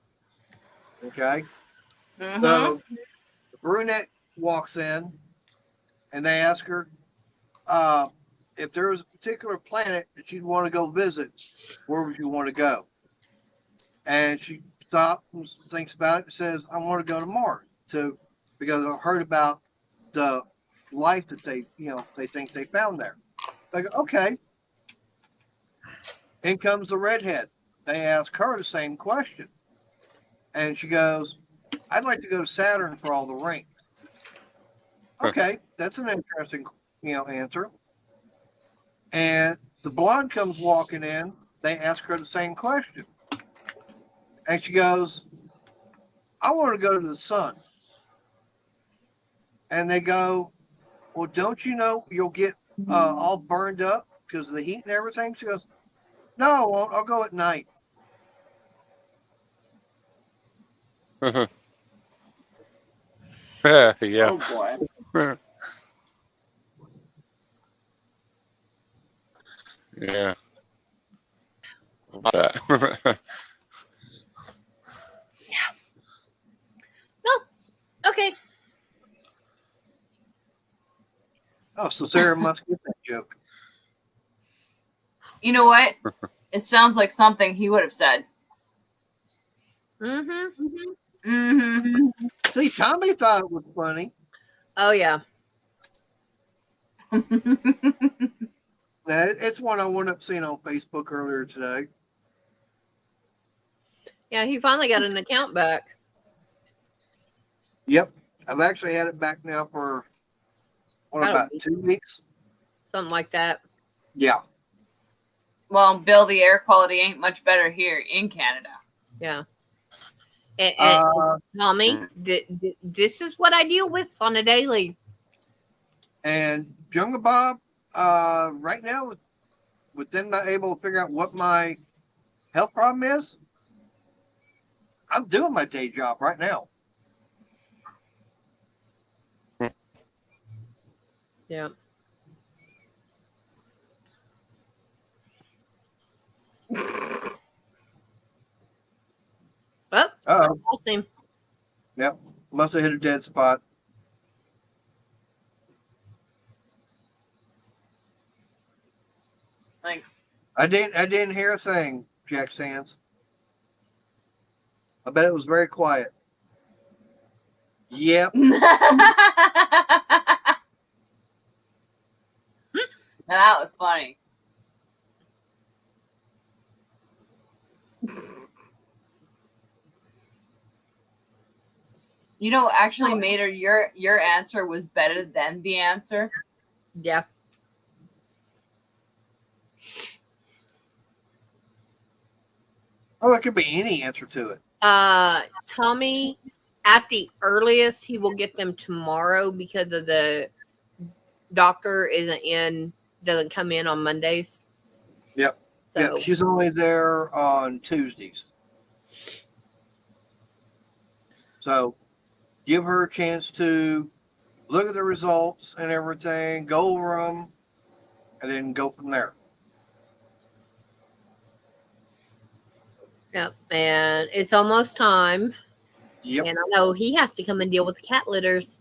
Okay. Mhm. So the brunette walks in and they ask her if there was a particular planet that you'd want to go visit, where would you want to go? And she stops and thinks about it and says, I want to go to Mars because I've heard about the life that they think they found there. They go, okay. In comes the redhead. They ask her the same question. And she goes, I'd like to go to Saturn for all the rain. Okay, that's an interesting, answer. And the blonde comes walking in. They ask her the same question. And she goes, I want to go to the sun. And they go, well, don't you know you'll get all burned up because of the heat and everything? She goes, no, I won't. I'll go at night. Yeah. Oh boy. Yeah. That. Okay. Oh, so Sarah must get that joke. You know what? It sounds like something he would have said. Mm-hmm. Mm-hmm. See, Tommy thought it was funny. Oh yeah. Now, it's one I wound up seeing on Facebook earlier today. Yeah, he finally got an account back. Yep. I've actually had it back now for about 2 weeks. Something like that. Yeah. Well, Bill, the air quality ain't much better here in Canada. Yeah. And Tommy, this is what I deal with on a daily. And Jungle Bob, right now, with them not able to figure out what my health problem is, I'm doing my day job right now. Yeah. Oh, Uh-oh. him. Yep. Must have hit a dead spot. Like, I didn't hear a thing, Jack Sands. I bet it was very quiet. Yep. now that was funny. You know, actually, Mater, your answer was better than the answer. Yeah. Oh, there could be any answer to it. Tommy, at the earliest, he will get them tomorrow because of the doctor doesn't come in on Mondays. Yep. So Yep. She's only there on Tuesdays. So give her a chance to look at the results and everything, go over them, and then go from there. Yep. And it's almost time. Yep. And I know he has to come and deal with the cat litters.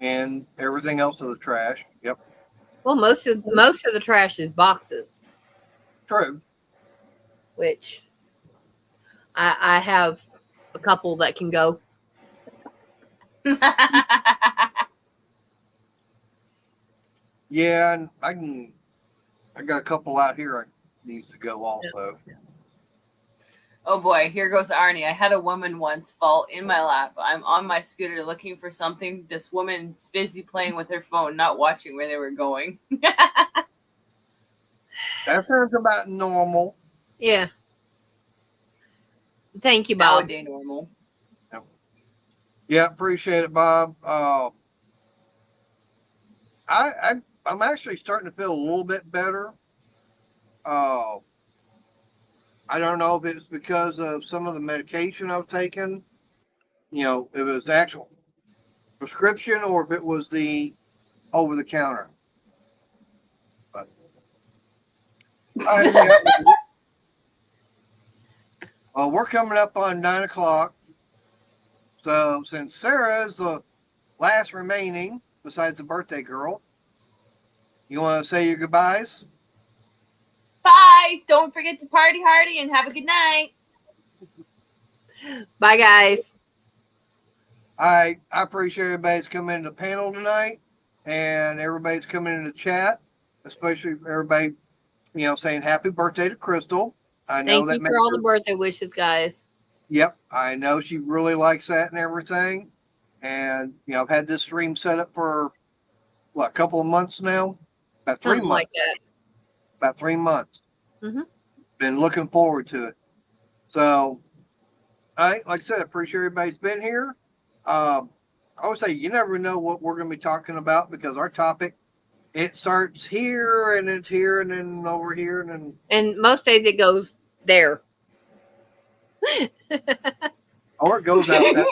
And everything else in the trash. Yep. Well, most of the trash is boxes, True. which I have a couple that can go. Yeah, and I got a couple out here I needs to go also. Oh boy, here goes Arnie. I had a woman once fall in my lap. I'm on my scooter looking for something. This woman's busy playing with her phone, not watching where they were going. That sounds about normal. Yeah. Thank you, Bob. Nowadays normal. Yeah, appreciate it, Bob. I'm actually starting to feel a little bit better. I don't know if it's because of some of the medication I've taken, if it was actual prescription or if it was the over the counter. But we're coming up on 9:00. So since Sarah is the last remaining, besides the birthday girl, you want to say your goodbyes? Bye. Don't forget to party hardy and have a good night. Bye, guys. I appreciate everybody's coming in the panel tonight and everybody's coming in the chat. especially everybody, saying happy birthday to Crystal. I know Thank that you for all the made her- birthday wishes, guys. Yep, I know she really likes that and everything. And I've had this stream set up for a couple of months now, about 3 Something months. like that. About 3 months. Mhm. Been looking forward to it. So, like I said, I appreciate everybody's been here. I always say you never know what we're going to be talking about because our topic, it starts here and it's here and then over here and then, And most days it goes there. or it goes out that.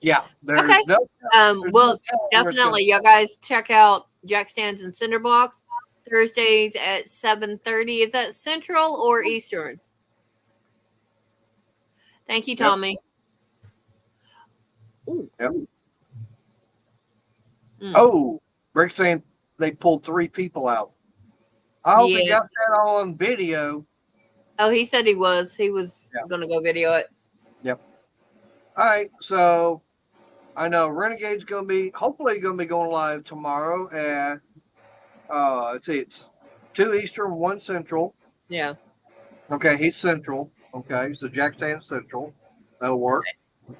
Yeah, there's Okay. no. there's Well, no telling where it's definitely, you guys check out Jack Stands and Cinder Blocks Thursdays at 7:30. Is that Central or Eastern? Thank you, Yep. Tommy. Ooh. Yep. Mm. Oh, Rick's saying they pulled 3 people out. I hope he Yeah. got that all on video. Oh, he said he was. He was Yeah. going to go video it. All right, so I know Renegade's going to be hopefully going to be going live tomorrow at let's see, it's 2 Eastern, 1 Central. Yeah. Okay, he's Central. Okay, so Jack Stands Central. That'll work.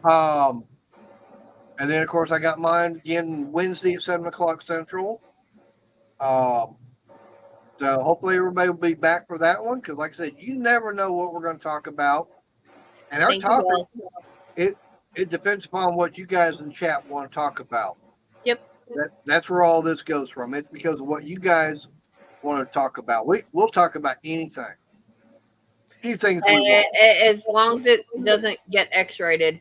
And then of course I got mine again Wednesday at 7 o'clock Central. So hopefully everybody will be back for that one because, like I said, you never know what we're going to talk about. And our Thank you topic, all. it depends upon what you guys in chat want to talk about. Yep. That's where all this goes from. It's because of what you guys want to talk about. We'll talk about anything. Few things we want. As long as it doesn't get X-rated.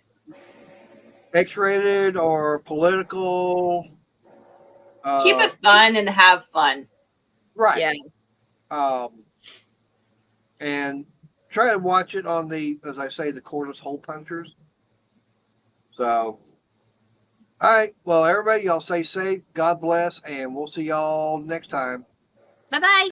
X-rated or political. Keep it fun and have fun. Right. Yeah. And try to watch it on the, as I say, the cordless hole punchers. So, all right. Well, everybody, y'all stay safe. God bless, and we'll see y'all next time. Bye-bye.